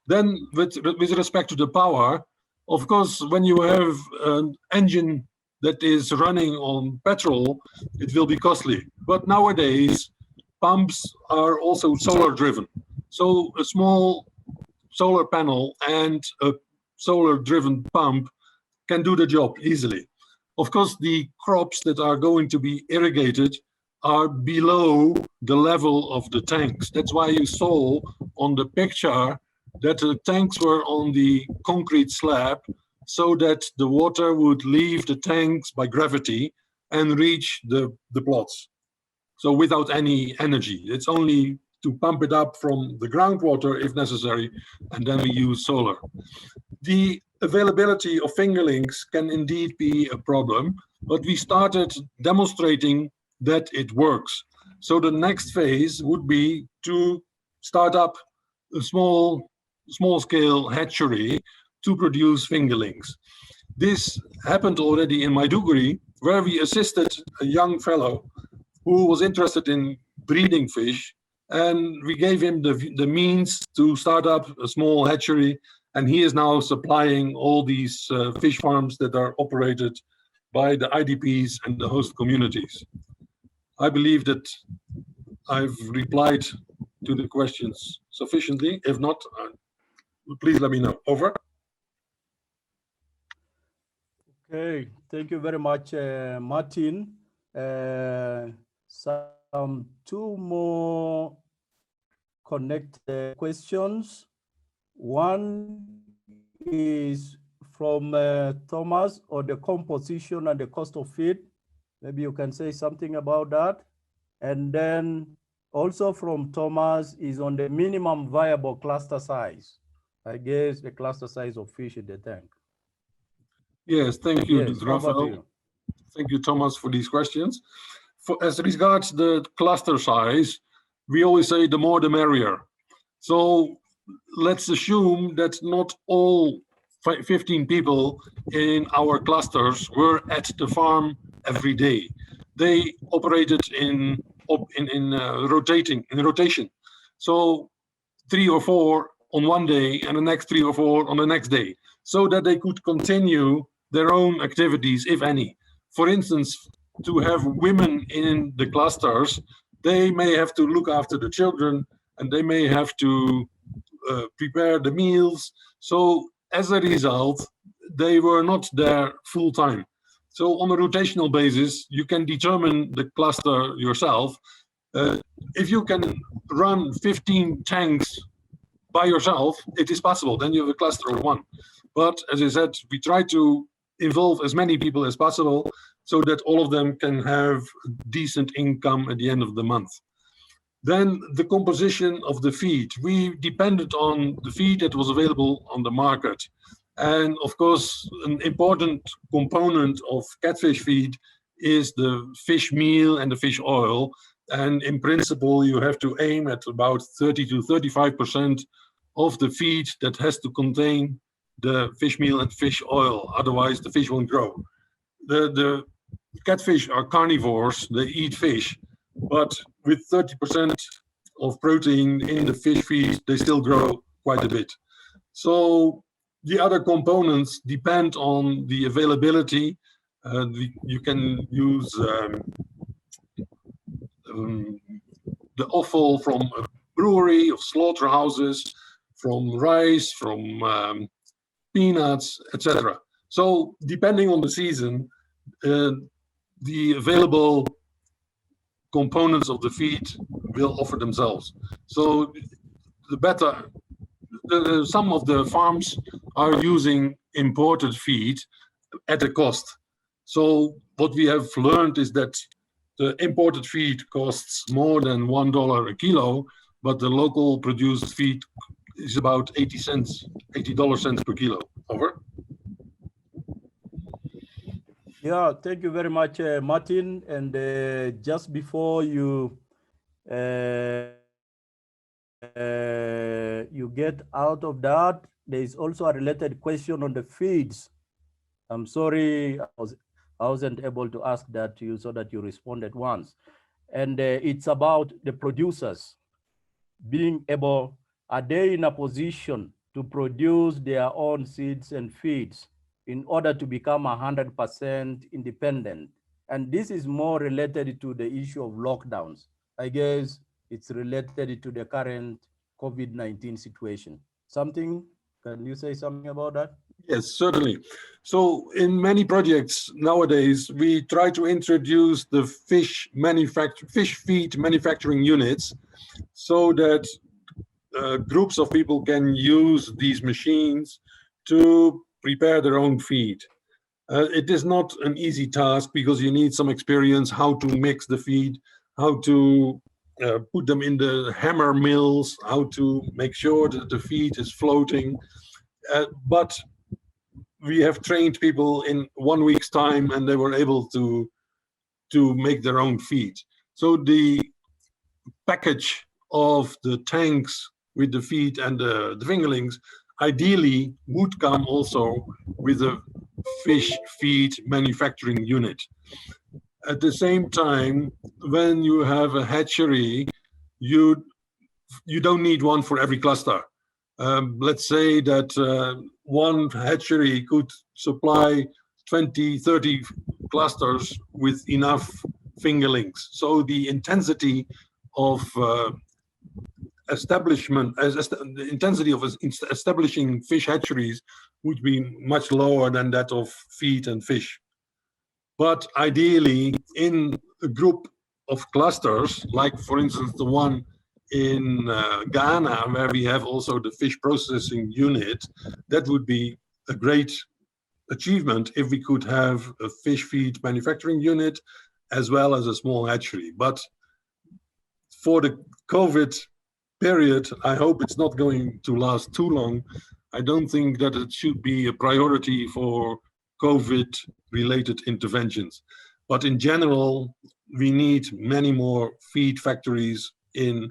Then with respect to the power, of course, when you have an engine that is running on petrol, it will be costly. But nowadays, pumps are also solar driven. So a small solar panel and a solar driven pump can do the job easily. Of course, the crops that are going to be irrigated are below the level of the tanks. That's why you saw on the picture that the tanks were on the concrete slab so that the water would leave the tanks by gravity and reach the plots. So without any energy. It's only to pump it up from the groundwater if necessary, and then we use solar. The availability of fingerlings can indeed be a problem, but we started demonstrating that it works. So the next phase would be to start up a small scale hatchery to produce fingerlings. This happened already in Maiduguri, where we assisted a young fellow who was interested in breeding fish, and we gave him the means to start up a small hatchery, and he is now supplying all these fish farms that are operated by the IDPs and the host communities. I believe that I've replied to the questions sufficiently. If not, please let me know. Over. Okay, thank you very much, Martin. Some two more connected questions. One is from Thomas on the composition and the cost of feed. Maybe you can say something about that. And then also from Thomas is on the minimum viable cluster size. I guess the cluster size of fish in the tank. Yes, thank you, Yes, Rafael. Thank you, Thomas, for these questions. As regards the cluster size, we always say the more the merrier. So let's assume that not all 15 people in our clusters were at the farm every day. They operated in rotation. So 3 or 4 on one day and the next 3 or 4 on the next day, so that they could continue their own activities, if any. For instance, to have women in the clusters, they may have to look after the children and they may have to prepare the meals. So as a result, they were not there full time. So on a rotational basis, you can determine the cluster yourself. If you can run 15 tanks by yourself, it is possible. Then you have a cluster of 1. But as I said, we try to involve as many people as possible so that all of them can have decent income at the end of the month. Then the composition of the feed. We depended on the feed that was available on the market. And of course, an important component of catfish feed is the fish meal and the fish oil. And in principle, you have to aim at about 30 to 35% of the feed that has to contain the fish meal and fish oil. Otherwise, the fish won't grow. The catfish are carnivores, they eat fish, but with 30% of protein in the fish feed, they still grow quite a bit. So the other components depend on the availability. You can use the offal from a brewery, of slaughterhouses, from rice, from peanuts, etc. So depending on the season, the available components of the feed will offer themselves. So the better, some of the farms are using imported feed at a cost. So what we have learned is that the imported feed costs more than $1 a kilo, but the local produced feed is about 80 cents per kilo. Over. Yeah, thank you very much, Martin. And just before you get out of that, there is also a related question on the feeds. I'm sorry, I wasn't able to ask that to you so that you responded once. And it's about the producers being able, are they in a position to produce their own seeds and feeds in order to become 100% independent? And this is more related to the issue of lockdowns. I guess it's related to the current COVID-19 situation. Can you say something about that? Yes, certainly. So in many projects nowadays, we try to introduce the fish feed manufacturing units so that groups of people can use these machines to prepare their own feed. It is not an easy task because you need some experience how to mix the feed, how to put them in the hammer mills, how to make sure that the feed is floating. But we have trained people in 1 week's time and they were able to make their own feed. So the package of the tanks with the feed and the fingerlings ideally would come also with a fish feed manufacturing unit. At the same time, when you have a hatchery, you don't need one for every cluster. Let's say that one hatchery could supply 20, 30 clusters with enough fingerlings. So the intensity of establishing fish hatcheries would be much lower than that of feed and fish. But ideally, in a group of clusters, like for instance the one in Ghana, where we have also the fish processing unit, that would be a great achievement if we could have a fish feed manufacturing unit as well as a small hatchery. But for the COVID period, I hope it's not going to last too long. I don't think that it should be a priority for COVID-related interventions. But in general, we need many more feed factories in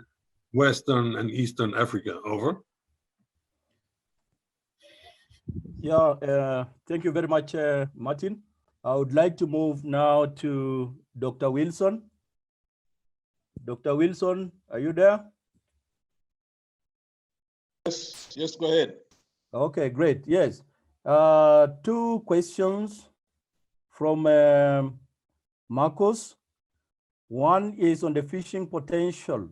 Western and Eastern Africa. Over. Yeah, thank you very much, Martin. I would like to move now to Dr. Wilson. Dr. Wilson, are you there? Yes, go ahead. Okay, great. Yes. 2 questions from Marcos. One is on the fishing potential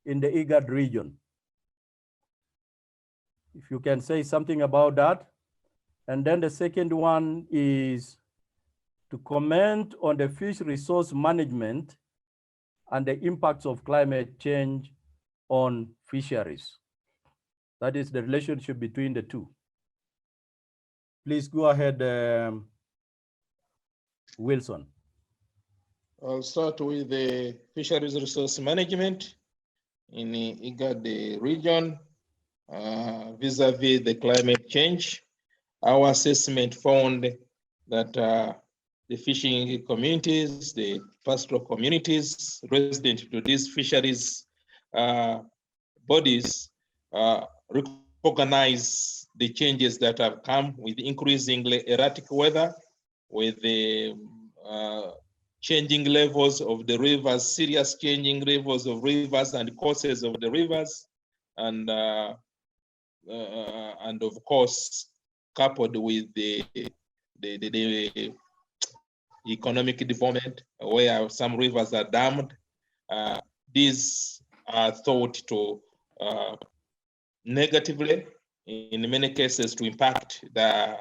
in the IGAD region. If you can say something about that. And then the second one is to comment on the fish resource management and the impacts of climate change on fisheries. That is the relationship between the two. Please go ahead, Wilson. I'll start with the fisheries resource management in the IGAD region vis-a-vis the climate change. Our assessment found that the fishing communities, the pastoral communities resident to these fisheries bodies recognize the changes that have come with increasingly erratic weather, with the changing levels of the rivers, serious changing levels of rivers and courses of the rivers, and of course, coupled with the economic development, where some rivers are dammed. These are thought to negatively, in many cases, to impact the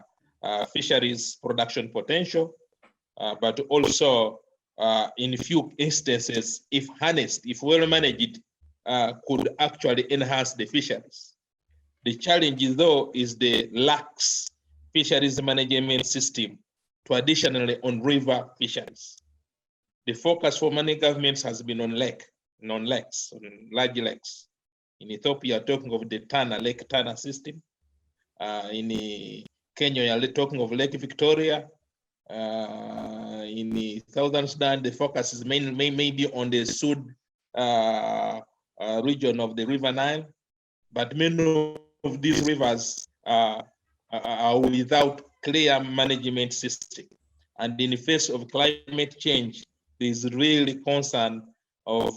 fisheries production potential, but also in few instances, if harnessed, if well managed, could actually enhance the fisheries. The challenge, though, is the lax fisheries management system, traditionally on river fisheries. The focus for many governments has been on lakes, on large lakes. In Ethiopia, talking of the Lake Tana system. In Kenya, you're talking of Lake Victoria. In Southern Sudan, the focus is maybe on the Sud region of the River Nile, but many of these rivers are without clear management system. And in the face of climate change, there's really concern of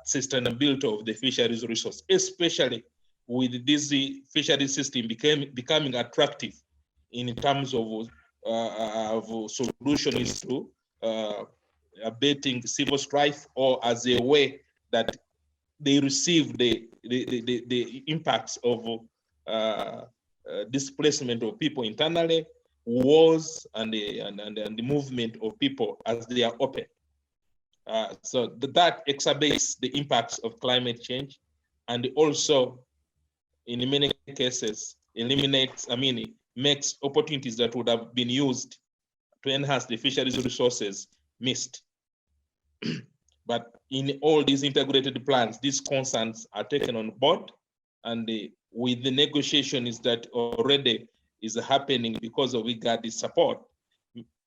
sustainability of the fisheries resource, especially with this fisheries system becoming attractive in terms of solutions to abating civil strife, or as a way that they receive the impacts of displacement of people internally, wars, and the movement of people as they are open. So that exacerbates the impacts of climate change, and also, in many cases, makes opportunities that would have been used to enhance the fisheries resources missed. But in all these integrated plans, these concerns are taken on board, and with the negotiations that already is happening because of IGAD's support,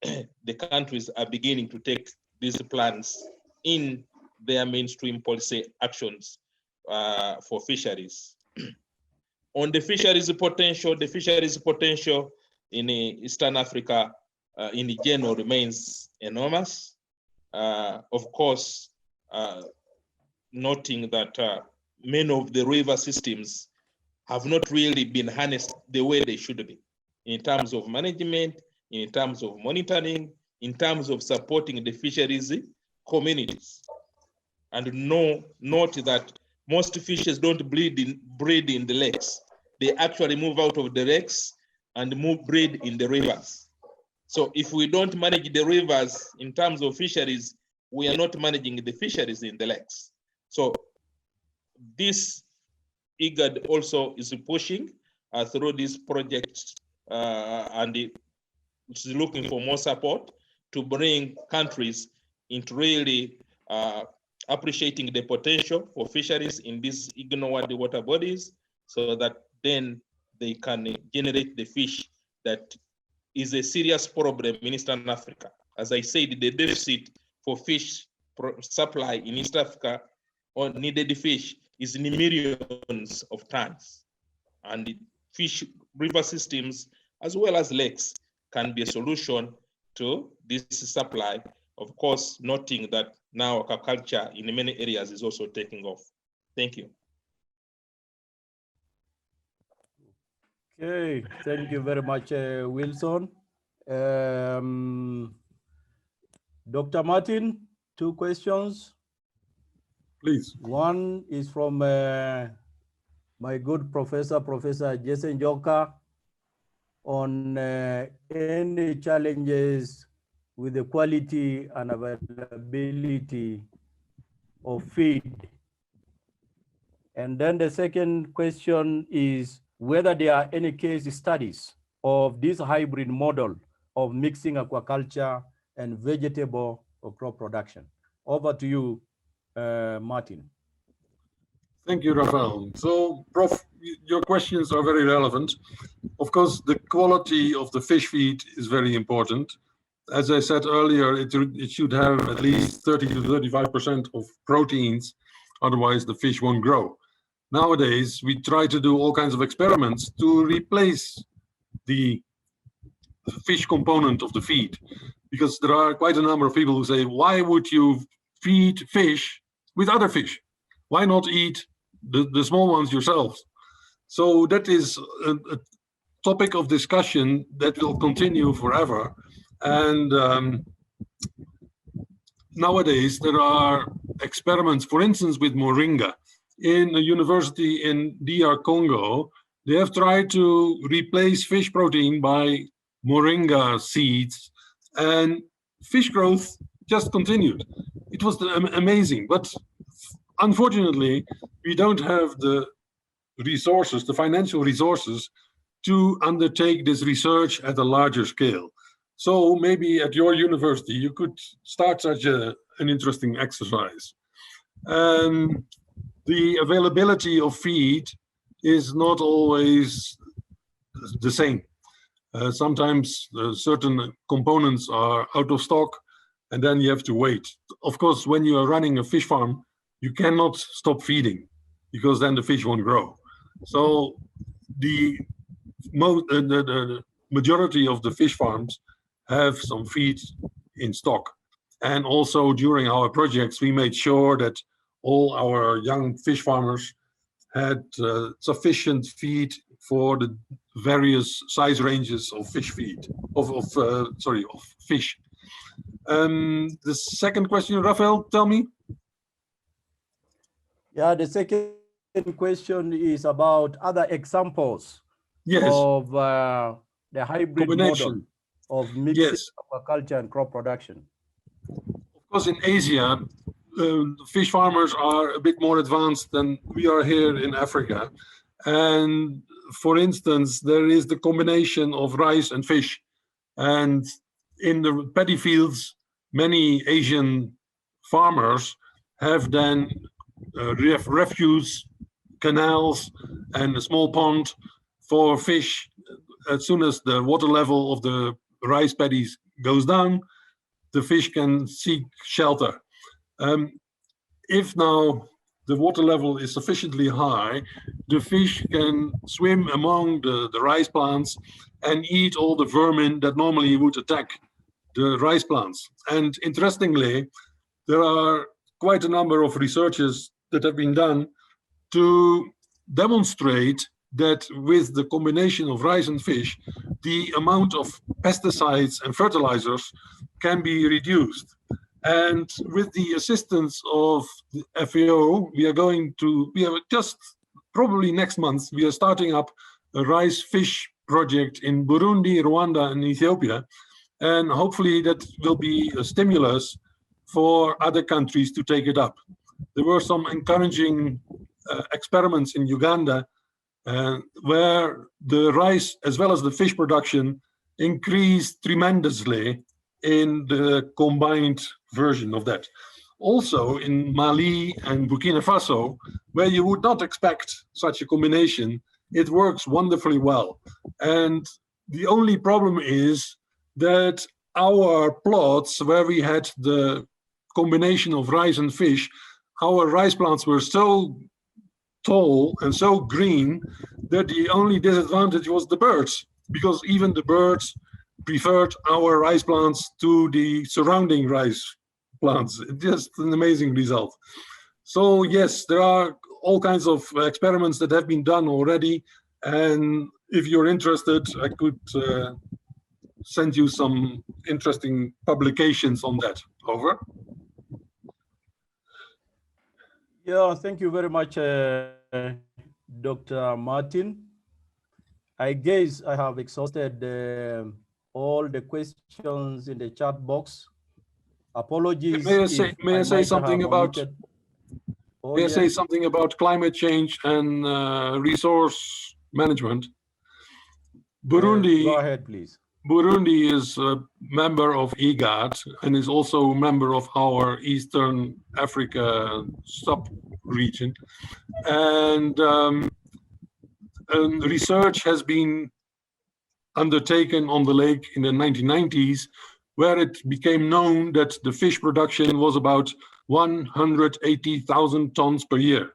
the countries are beginning to take these plans in their mainstream policy actions for fisheries. On the fisheries potential in Eastern Africa in general remains enormous. Of course, noting that many of the river systems have not really been harnessed the way they should be, in terms of management, in terms of monitoring, in terms of supporting the fisheries communities. And note that most fishes don't breed in the lakes. They actually move out of the lakes and breed in the rivers. So if we don't manage the rivers in terms of fisheries, we are not managing the fisheries in the lakes. So this IGAD also is pushing through these projects and it's looking for more support to bring countries into really appreciating the potential for fisheries in these ignored water bodies, so that then they can generate the fish that is a serious problem in Eastern Africa. As I said, the deficit for fish supply in East Africa on needed fish is in millions of tons. And fish river systems, as well as lakes, can be a solution to this supply. Of course, noting that now aquaculture in many areas is also taking off. Thank you. Okay, thank you very much, Wilson. Dr. Martin, 2 questions. Please. One is from my good professor, Professor Jason Joka, on any challenges with the quality and availability of feed. And then the second question is whether there are any case studies of this hybrid model of mixing aquaculture and vegetable or crop production. Over to you, Martin. Thank you, Rafael. So, Prof, your questions are very relevant. Of course, the quality of the fish feed is very important. As I said earlier, it should have at least 30 to 35% of proteins, otherwise the fish won't grow. Nowadays, we try to do all kinds of experiments to replace the fish component of the feed, because there are quite a number of people who say, why would you feed fish with other fish? Why not eat the small ones yourselves? So that is a topic of discussion that will continue forever. And nowadays there are experiments, for instance, with moringa. In a university in DR Congo, they have tried to replace fish protein by moringa seeds, and fish growth just continued. It was amazing, but unfortunately, we don't have the resources, the financial resources, to undertake this research at a larger scale. So maybe at your university, you could start such an interesting exercise. The availability of feed is not always the same. Sometimes certain components are out of stock, and then you have to wait. Of course, when you are running a fish farm, you cannot stop feeding, because then the fish won't grow. So the majority of the fish farms have some feed in stock. And also during our projects, we made sure that all our young fish farmers had sufficient feed for the various size ranges of fish feed, of fish. The second question, Rafael, tell me. Yeah, the second question is about other examples of the hybrid model of mixed aquaculture and crop production. Of course, in Asia, fish farmers are a bit more advanced than we are here in Africa. And for instance, there is the combination of rice and fish. And in the paddy fields, many Asian farmers have then refuse canals and a small pond for fish. As soon as the water level of the rice paddies goes down, the fish can seek shelter. If now the water level is sufficiently high, the fish can swim among the rice plants and eat all the vermin that normally would attack the rice plants. And interestingly, there are quite a number of researches that have been done to demonstrate that with the combination of rice and fish, the amount of pesticides and fertilizers can be reduced. And with the assistance of the FAO, we are just probably next month, we are starting up a rice fish project in Burundi, Rwanda, and Ethiopia. And hopefully that will be a stimulus for other countries to take it up. There were some encouraging experiments in Uganda where the rice as well as the fish production increased tremendously in the combined version of that. Also in Mali and Burkina Faso, where you would not expect such a combination, it works wonderfully well. And the only problem is that our plots where we had the combination of rice and fish, our rice plants were so tall and so green that the only disadvantage was the birds, because even the birds preferred our rice plants to the surrounding rice plants. Just an amazing result. So yes, there are all kinds of experiments that have been done already, and if you're interested, I could send you some interesting publications on that. Over. Yeah, thank you very much, Dr. Martin. I guess I have exhausted all the questions in the chat box. Apologies. May I say something about? May I say something about climate change and resource management? Burundi. Go ahead, please. Burundi is a member of IGAD and is also a member of our Eastern Africa sub-region. And research has been undertaken on the lake in the 1990s, where it became known that the fish production was about 180,000 tons per year.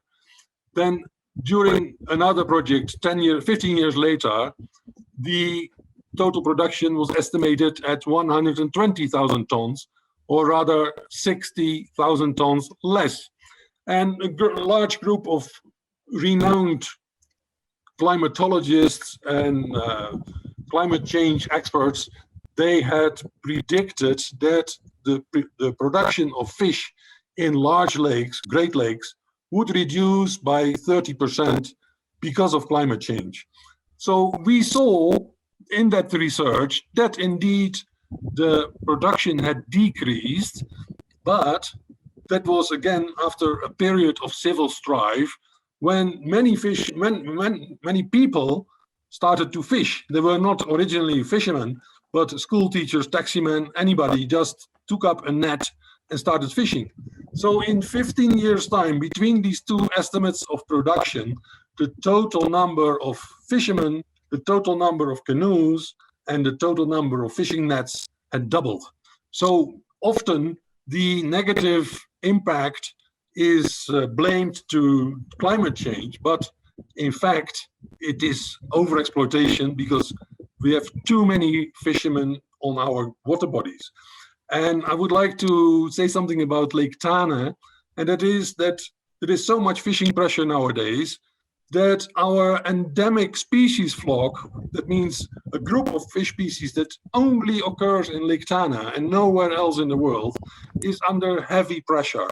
Then during another project, 15 years later, the total production was estimated at 120,000 tons, or rather 60,000 tons less. And a large group of renowned climatologists and climate change experts, they had predicted that the production of fish in large lakes, Great Lakes, would reduce by 30% because of climate change. So we saw in that research that indeed the production had decreased, but that was again after a period of civil strife when many people started to fish. They were not originally fishermen, but school teachers, taximen, anybody just took up a net and started fishing. So in 15 years' time, between these two estimates of production, the total number of fishermen, the total number of canoes, and the total number of fishing nets had doubled. So often the negative impact is blamed to climate change, but in fact, it is overexploitation because we have too many fishermen on our water bodies. And I would like to say something about Lake Tana, and that is that there is so much fishing pressure nowadays that our endemic species flock, that means a group of fish species that only occurs in Lake Tana and nowhere else in the world, is under heavy pressure.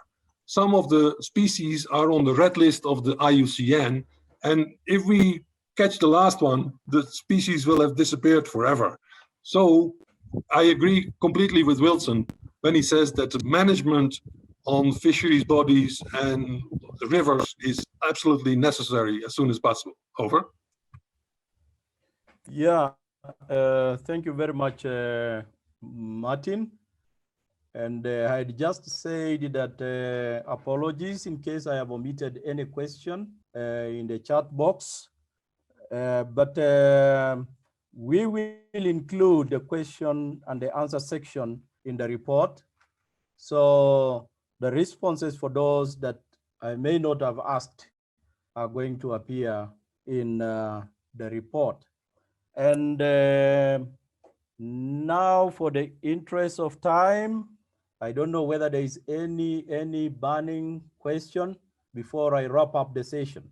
Some of the species are on the red list of the IUCN, and if we catch the last one, the species will have disappeared forever. So I agree completely with Wilson when he says that the management on fisheries bodies and the rivers is absolutely necessary as soon as possible. Over. Yeah, thank you very much, Martin. And I'd just said that apologies in case I have omitted any question in the chat box. But we will include the question and the answer section in the report. So the responses for those that I may not have asked are going to appear in the report. And now, for the interest of time, I don't know whether there is any burning question before I wrap up the session.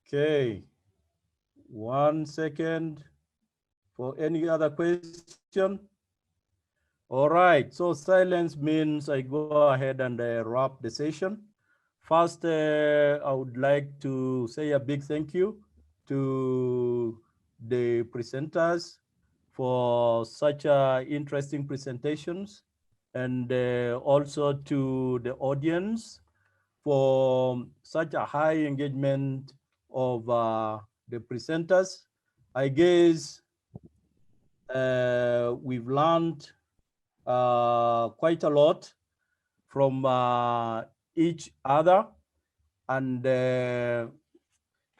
Okay, 1 second for any other question. All right, so silence means I go ahead and wrap the session. First, I would like to say a big thank you to the presenters for such interesting presentations, and also to the audience for such a high engagement of the presenters. I guess we've learned quite a lot from each other, and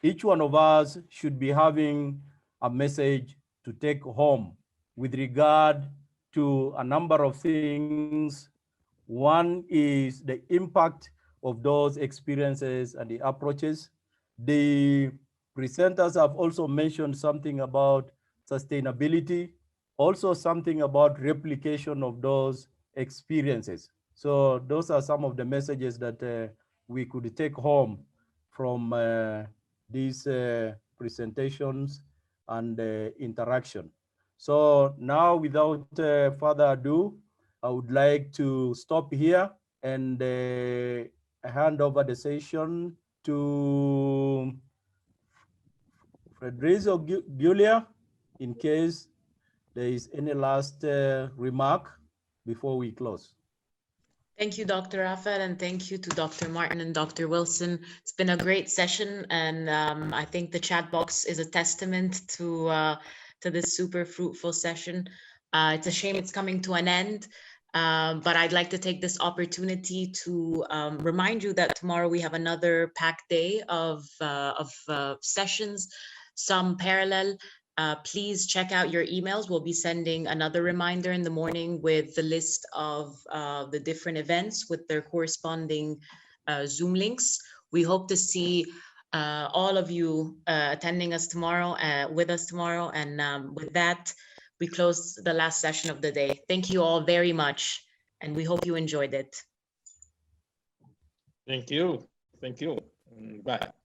each one of us should be having a message to take home with regard to a number of things. One is the impact of those experiences and the approaches. The presenters have also mentioned something about sustainability, also something about replication of those experiences. So those are some of the messages that we could take home from these presentations and interaction. So now, without further ado, I would like to stop here and hand over the session to Federico Giulia, in case there is any last remark before we close. Thank you, Dr. Rafael, and thank you to Dr. Martin and Dr. Wilson. It's been a great session, and I think the chat box is a testament to this super fruitful session. It's a shame it's coming to an end, but I'd like to take this opportunity to remind you that tomorrow we have another packed day of sessions, some parallel. Please check out your emails. We'll be sending another reminder in the morning with the list of the different events with their corresponding Zoom links. We hope to see all of you attending us tomorrow, with us tomorrow. And with that, we close the last session of the day. Thank you all very much, and we hope you enjoyed it. Thank you. Thank you. Bye.